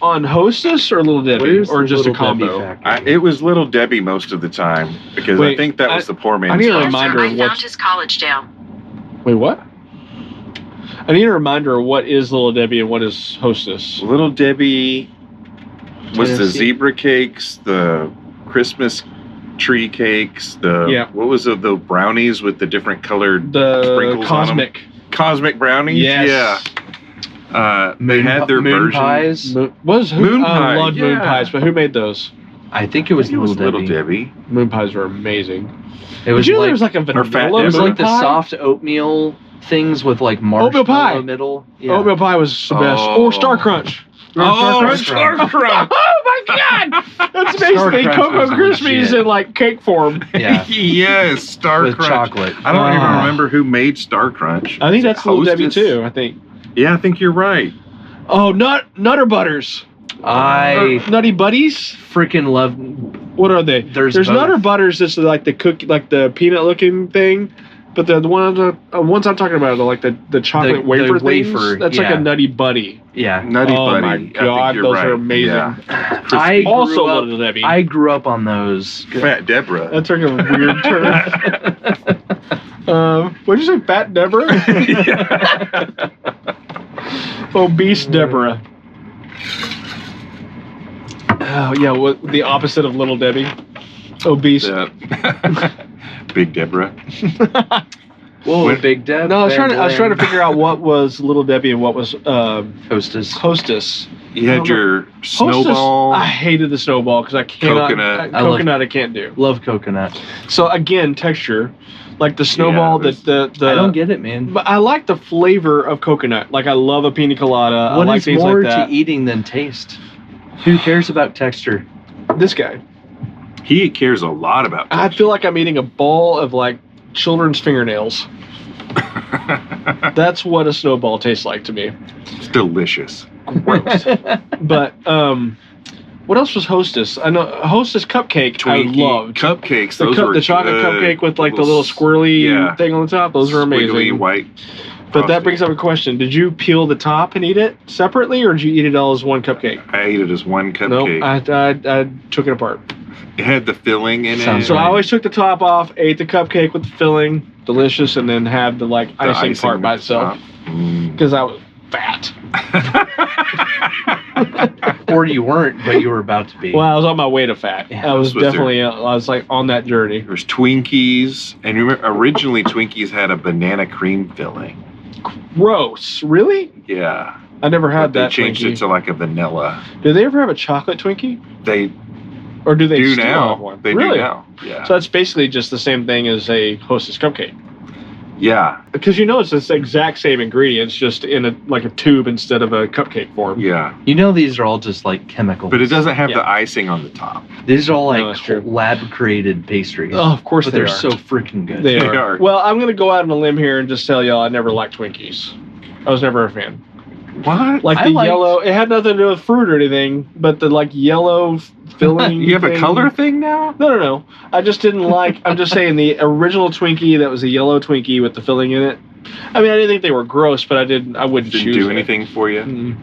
on Hostess or Little Debbie, Where's or the just a Little Debbie combo? factory? It was Little Debbie most of the time because I Wait, think that was the poor man's. I need a chocolate. reminder I of found what's. his college down. Wait, what? I need a reminder of what is Little Debbie and what is Hostess. Little Debbie was the Tennessee. zebra cakes, the Christmas tree cakes, Yeah. what was it, the brownies with the different colored The sprinkles cosmic. on them? Cosmic brownies. Yes. Yeah. They had their moon version. pies. Moon I pie, loved moon yeah. pies, but who made those? I think it was, It was Little, Little Debbie. Debbie. Moon pies were amazing. It was Did you know like there was like a or Fat vanilla it was Debbie. moon like the pie? soft oatmeal things with like Oatmeal pie. marshmallow middle. Yeah. Oatmeal pie was the best. Oh. Or Star Crunch. Oh, Star Star Crunch. Oh my God! That's Star basically Crunch Cocoa was Krispies legit. in like cake form. Yeah. Yes, Star With Crunch. chocolate. I don't even Ah. remember who made Star Crunch. I think Was it that's Little Debbie Hostess? too. I think. Yeah, I think you're right. Oh, Nutter Butters. I Or Nutty Buddies. freaking love. What are they? There's both. Nutter Butters. That's like the cookie, like the peanut looking thing. But the ones I'm talking about are like the chocolate The wafer things. wafer, That's like yeah. a Nutty Buddy. Yeah. Nutty Oh Buddy. my I think God, you're those right. are amazing. Yeah. I grew Also up, Little Debbie. I grew up on those. Fat Deborah. That took a weird turn. What'd you say, Fat Deborah? Obese Deborah. Oh yeah, what the opposite of Little Debbie? Obese. Big Deborah. Whoa, When- Big Deb. No, I was Van trying to Glen, figure out what was Little Debbie and what was Hostess. Hostess. You had your Hostess, snowball. I hated the snowball because I cannot. Coconut. Coconut, I can't do. Love coconut. So again, texture, like the snowball. Yeah, the I don't get it, man. But I like the flavor of coconut. Like I love a pina colada. What I like is things more like that. to eating than taste? Who cares about texture? This guy. He cares a lot about I feel like I'm eating a ball of like children's fingernails. That's what a snowball tastes like to me. It's delicious. Gross. But what else was Hostess? I know Hostess cupcake. Twinkie I loved cupcakes. the, Those cup, were the chocolate good. cupcake with like the little squirrely yeah. thing on the top. Those are Squiggly amazing. white. But that frosting. brings up a question: did you peel the top and eat it separately, or did you eat it all as one cupcake? I ate it as one No, cupcake. I took it apart. It had the filling in Sounds it. So I right. always took the top off, ate the cupcake with the filling, delicious, and then had the like The icing part by at the itself top. Mm. because I was fat. Or you weren't, but you were about to be. Well, I was on my way to fat. Yeah. I was Was there- definitely, I was like on that journey. There's Twinkies, and you remember originally Twinkies had a banana cream filling. Gross. Really? Yeah, I never had but they that changed Twinkie. it to like a vanilla. Do they ever have a chocolate Twinkie? They Or do they do still now. have one? They really? do now. Yeah, So that's basically just the same thing as a Hostess cupcake. yeah, Because you know it's the exact same ingredients, just in a like a tube instead of a cupcake form. yeah. You know these are all just like chemicals. But it doesn't have Yeah. the icing on the top. These are all No, like that's true. lab-created pastries. Oh, of course but they they're are. so freaking good. They They are. are. Well, I'm gonna go out on a limb here and just tell y'all I never liked Twinkies. I was never a fan. What? Like I the liked- yellow, it had nothing to do with fruit or anything, but the like yellow filling. You have a thing- color thing now? No. I just didn't like. I'm just saying the original Twinkie that was a yellow Twinkie with the filling in it. I mean, I didn't think they were gross, but I wouldn't Didn't choose do it. anything for you. Mm.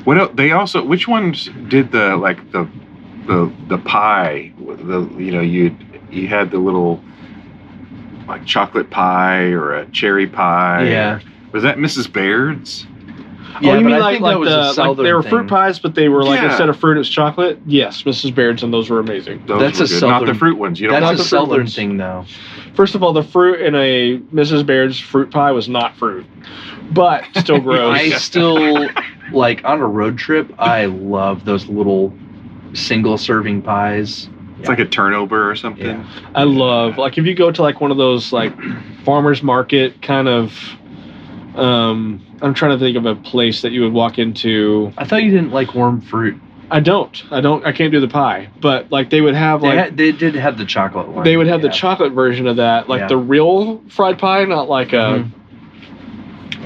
What else? They also, which ones did the pie? You had the little like chocolate pie or a cherry pie. Yeah. Was that Mrs. Baird's? Yeah, Oh, you but mean I like think that was a the like Southern they were thing. fruit pies, but they were like Yeah. instead of fruit, it's chocolate. Yes, Mrs. Baird's, and those were amazing. Those That's were a good. Not the Southern- fruit ones. You don't That's like a the fruit Southern ones. thing, though. First of all, the fruit in a Mrs. Baird's fruit pie was not fruit, but still gross. I still, like, on a road trip, I love those little single-serving pies. It's like a turnover or something. Yeah. I love like if you go to like one of those like farmers market kind of. I'm trying to think of a place that you would walk into. I thought you didn't like warm fruit. I can't do the pie, but like they would have like They did have the chocolate one. they would have the chocolate version of that, like the real fried pie, not like a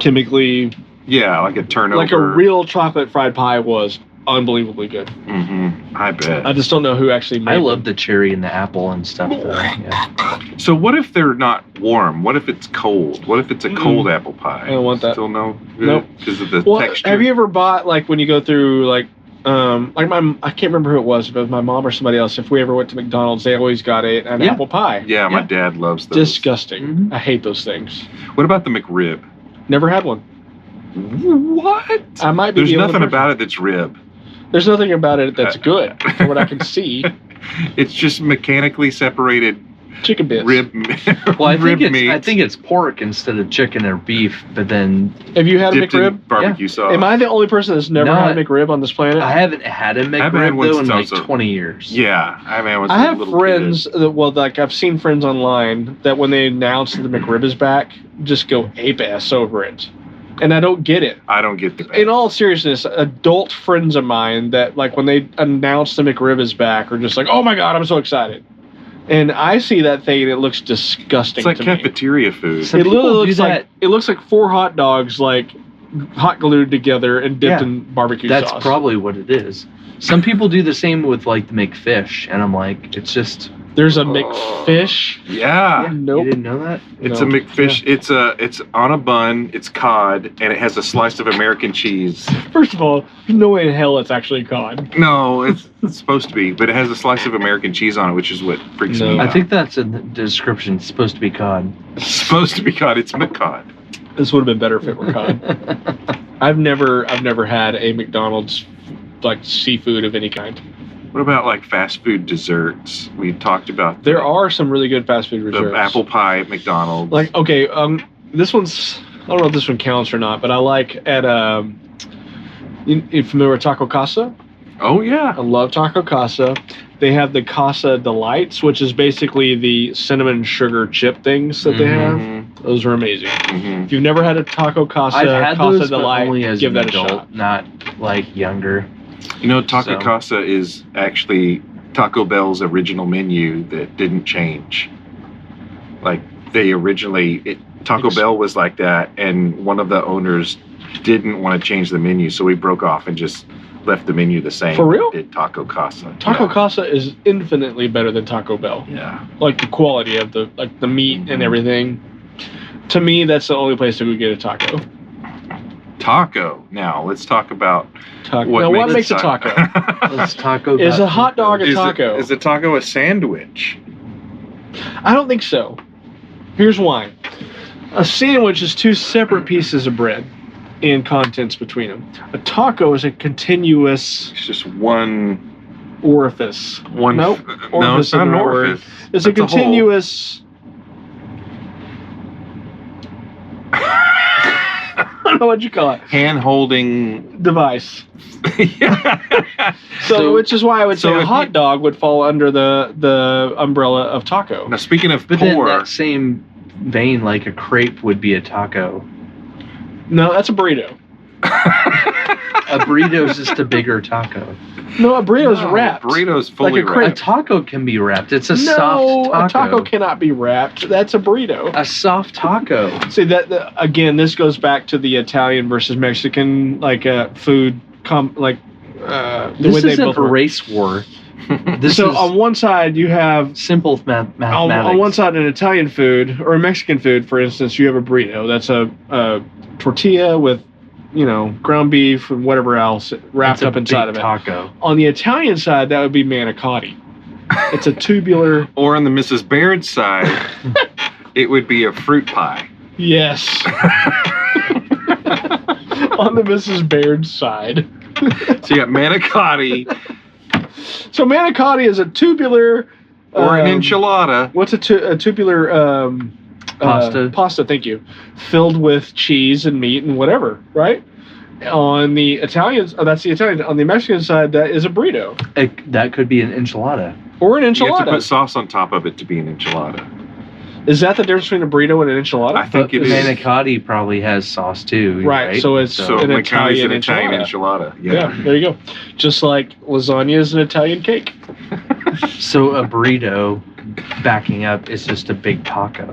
chemically. Yeah, like a turnover. Like a real chocolate fried pie was unbelievably good. Mm-hmm. I bet. I just don't know who actually made I them. love the cherry and the apple and stuff. Though. Yeah. So what if they're not warm? What if it's cold? What if it's a cold apple pie? I don't want that. Still no good? Nope. Because of the Well, texture? have you ever bought, like, when you go through, like I can't remember who it was, if it was my mom or somebody else. If we ever went to McDonald's, they always got an apple pie. Yeah, my dad loves those. Disgusting. Mm-hmm. I hate those things. What about the McRib? Never had one. What? I might be. There's the only nothing person. about it that's rib. There's nothing about it that's good, from what I can see. It's just mechanically separated Chicken bits. rib. Well, I rib think meat. it's pork instead of chicken or beef. But then Have you had a dipped in McRib? barbecue sauce. Am I the only person that's never No, had a McRib on this planet? I haven't had a haven't had McRib one though in since like also- 20 years. Yeah, I mean, I was I a have little friends kid. that, well, like I've seen friends online that when they announce that the McRib is back, just go ape ass over it, and I don't get it. I don't get the. In all seriousness, adult friends of mine that like when they announce the McRib is back are just like, oh my god, I'm so excited. And I see that thing and it looks disgusting. It's like to me. cafeteria food. Some It people literally do looks like it looks like 4 hot dogs like hot glued together and dipped Yeah. in barbecue That's sauce. probably what it is. Some people do the same with like the McFish, and I'm like, it's just. There's a McFish. Yeah. Nope. You didn't know that? It's No. a McFish. It's on a bun. It's cod, and it has a slice of American cheese. First of all, there's no way in hell it's actually cod. No, it's supposed to be, but it has a slice of American cheese on it, which is what freaks No. me out. I think that's in the description. It's supposed to be cod. it's supposed to be cod. It's McCod. This would have been better if it were cod. I've never had a McDonald's like seafood of any kind. What about like fast food desserts? We talked about There are some really good fast food desserts. the apple pie at McDonald's. Like, okay, this one's, I don't know if this one counts or not, but I like at you familiar with Taco Casa? oh yeah, I love Taco Casa. They have the Casa Delights, which is basically the cinnamon sugar chip things that they have. Mhm, Those are amazing. mhm. If you've never had a Taco Casa, I've had Casa those, but Delight, only as give an that adult, a shot. not like younger. You know, Taco So- Casa is actually Taco Bell's original menu that didn't change. Like they originally, Taco Ex- Bell was like that, and one of the owners didn't want to change the menu, so he broke off and just left the menu the same. For real? Did Taco Casa. Taco yeah. Casa is infinitely better than Taco Bell. Yeah. Like the quality of the meat and Mhm. everything. To me, that's the only place that we get a taco. Taco. Now let's talk about Now, what makes a taco? Let's taco. Is a hot dog a Is taco? Is a taco a sandwich? I don't think so. Here's why. A sandwich is 2 separate pieces of bread and contents between them. A taco is a continuous It's just one. orifice. One. Nope. No, Orifice it's not isn't an the right word. orifice. It's a That's hole. continuous. I don't know what you call it. Hand holding. Device. Yeah. So, which is why I would say so a if hot you- dog would fall under the umbrella of taco. Now speaking of But then poor, that same vein, like a crepe would be a taco. No, that's a burrito. A burrito is just a bigger taco. No, a burrito's wrapped. Burrito's fully Like a crepe. A taco can be wrapped. It's a No, soft taco. a taco cannot be wrapped. That's a burrito. A soft taco. See again. This goes back to the Italian versus Mexican food. The way This they isn't both a work. race war. This So is on one side you have simple mathematics. on one side an Italian food or a Mexican food, for instance, you have a burrito. That's a tortilla with ground beef and whatever else wrapped It's a up inside big of it. taco. On the Italian side, that would be manicotti. It's a tubular. or on the Mrs. Baird side, it would be a fruit pie. Yes. On the Mrs. Baird side. So you got manicotti So manicotti is a tubular. or an enchilada. What's a tubular Pasta. Pasta, thank you. Filled with cheese and meat and whatever, right? On the Italians, that's the Italian. On the Mexican side, that is a burrito That could be an enchilada. or an You have to enchilada. put sauce on top of it to be an enchilada. Is that the difference between a burrito and an enchilada? I think it The is. manicotti probably has sauce too. Right, so it's So an Macari's Italian an Italian enchilada. enchilada. Yeah, there you go. Just like lasagna is an Italian cake. So a burrito, backing up, is just a big taco.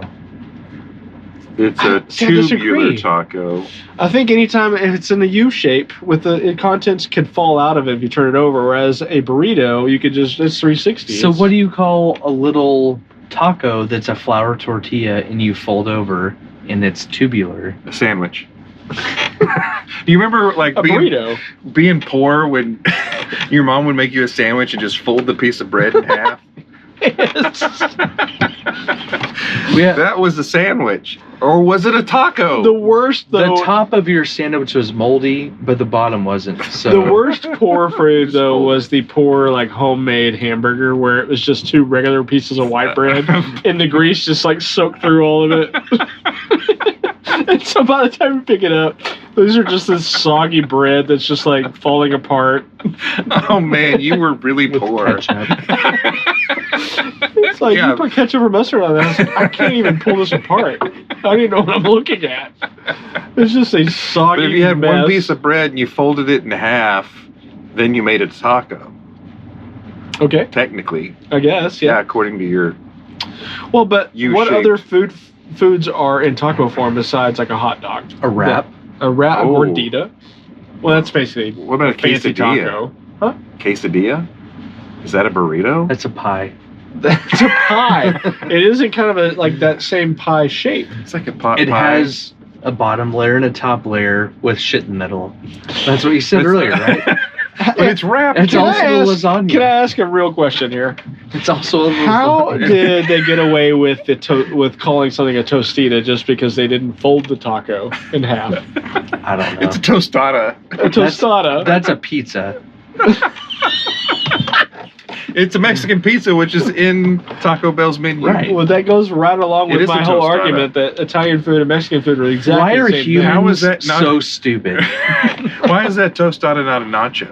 It's a See, I disagree. tubular taco. I think anytime if it's in the U shape, with the contents could fall out of it if you turn it over. Whereas a burrito, you could just it's 360. So what do you call a little taco that's a flour tortilla and you fold over and it's tubular? A sandwich. Do you remember like a burrito? being poor when your mom would make you a sandwich and just fold the piece of bread in half? Yeah. That was a sandwich. Or was it a taco? The worst though. The top of your sandwich was moldy, but the bottom wasn't. So The worst poor food though was the poor like homemade hamburger where it was just 2 regular pieces of white bread and the grease just like soaked through all of it. And so by the time you pick it up, those are just this soggy bread that's just like falling apart. Oh man, you were really with poor. ketchup. It's like Yeah. you put ketchup or mustard on that. I was like, I can't even pull this apart. I don't even know what I'm looking at. It's just a soggy But if you had mess. one piece of bread and you folded it in half, then you made it a taco. Okay, Technically. I guess, Yeah, yeah. according to your Well, but what U-shaped. other foods are in taco form besides like a hot dog? A wrap. A wrap, a Oh. gordita. Well, that's basically what about a fancy quesadilla? taco. Huh? Quesadilla? Is that a burrito? That's a pie. That's a pie. It isn't kind of a like that same pie shape. It's like a pot It pie. has a bottom layer and a top layer with shit in the middle. That's what you said earlier, right? But it's wrapped. It's Can I also a ask- lasagna. Can I ask a real question here? It's also a How lasagna. did they get away with with calling something a tostita just because they didn't fold the taco in half? I don't know. It's a tostada. A tostada. That's a pizza. It's a Mexican pizza, which is in Taco Bell's menu. Right. Well, that goes right along It with is my a whole tostada. argument that Italian food and Mexican food are exactly Why the are same humans thing. How is that not- so stupid? Why is that tostada not a nacho?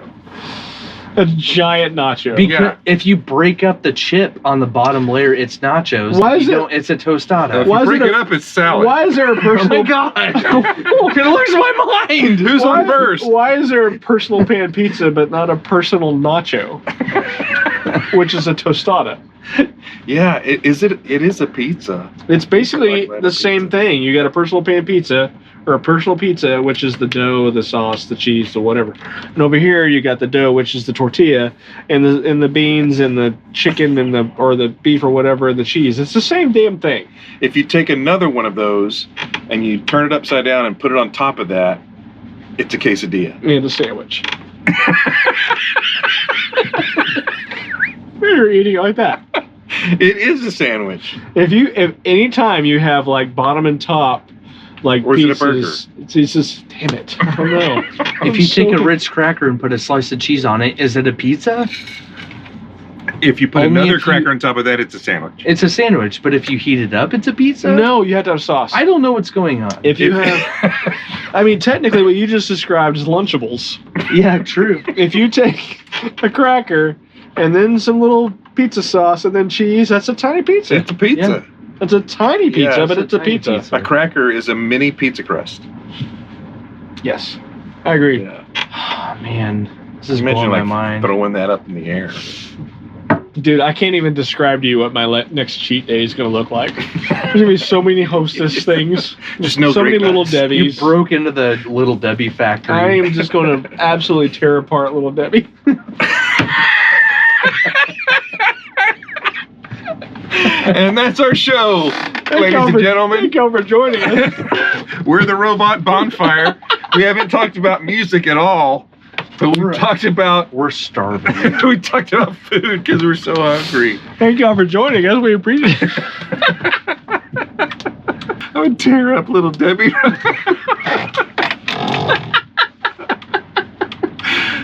A giant nacho. Because Yeah. if you break up the chip on the bottom layer, it's nachos. Why If is you it- don't, it's a tostada. If Why you is break it it a- up, it's salad. Why is there a Oh personal? my god! It lose my mind. Who's why, on first? Why is there a personal pan pizza but not a personal nacho, which is a tostada? Yeah, it is a pizza. It's basically Like the same thing. You got a personal pan pizza or a personal pizza, which is the dough, the sauce, the cheese, the whatever. And over here you got the dough, which is the tortilla, and the beans and the chicken and the beef or whatever, the cheese. It's the same damn thing. If you take another one of those and you turn it upside down and put it on top of that, it's a quesadilla. And a sandwich. You're eating it like that. It is a sandwich. If anytime you have like bottom and top, like Or is it a pieces, it's just damn it. I don't know. If you take a Ritz cracker and put a slice of cheese on it, is it a pizza? If you put Only another if cracker you- on top of that, it's a sandwich. It's a sandwich, but if you heat it up, it's a pizza? No, you have to have sauce. I don't know what's going on. If you have, I mean, technically, what you just described is Lunchables. Yeah, true. If you take a cracker and then some little pizza sauce and then cheese, that's a tiny pizza. It's a pizza. It's a tiny pizza, Yeah, but it's it's a a tiny pizza. pizza. A cracker is a mini pizza crust. Yes, I agree. Yeah. Oh, man, this is Imagine blowing my like mind. throwing that up in the air. Dude, I can't even describe to you what my next cheat day is going to look like. There's going to be so many hostess things. Just no so many grape little nuts. You Debbies. broke into the Little Debbie factory. I am just going to absolutely tear apart Little Debbie. And that's our show, ladies and gentlemen. Thank you for joining us. We're the Robot Bonfire. We haven't talked about music at all, but we talked about We're starving. we talked about food because we're so hungry. Thank you all for joining us. We appreciate it. I would tear up little Debbie.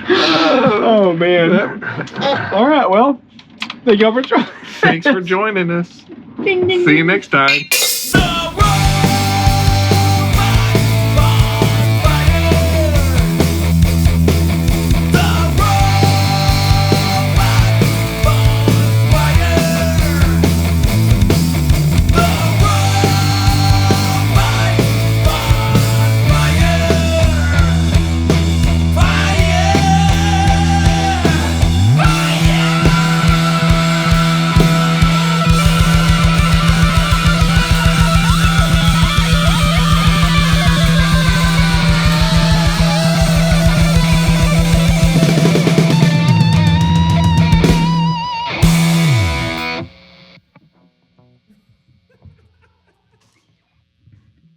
Oh, man. All right, well, thank you all for joining. Thanks for joining us. See you next time.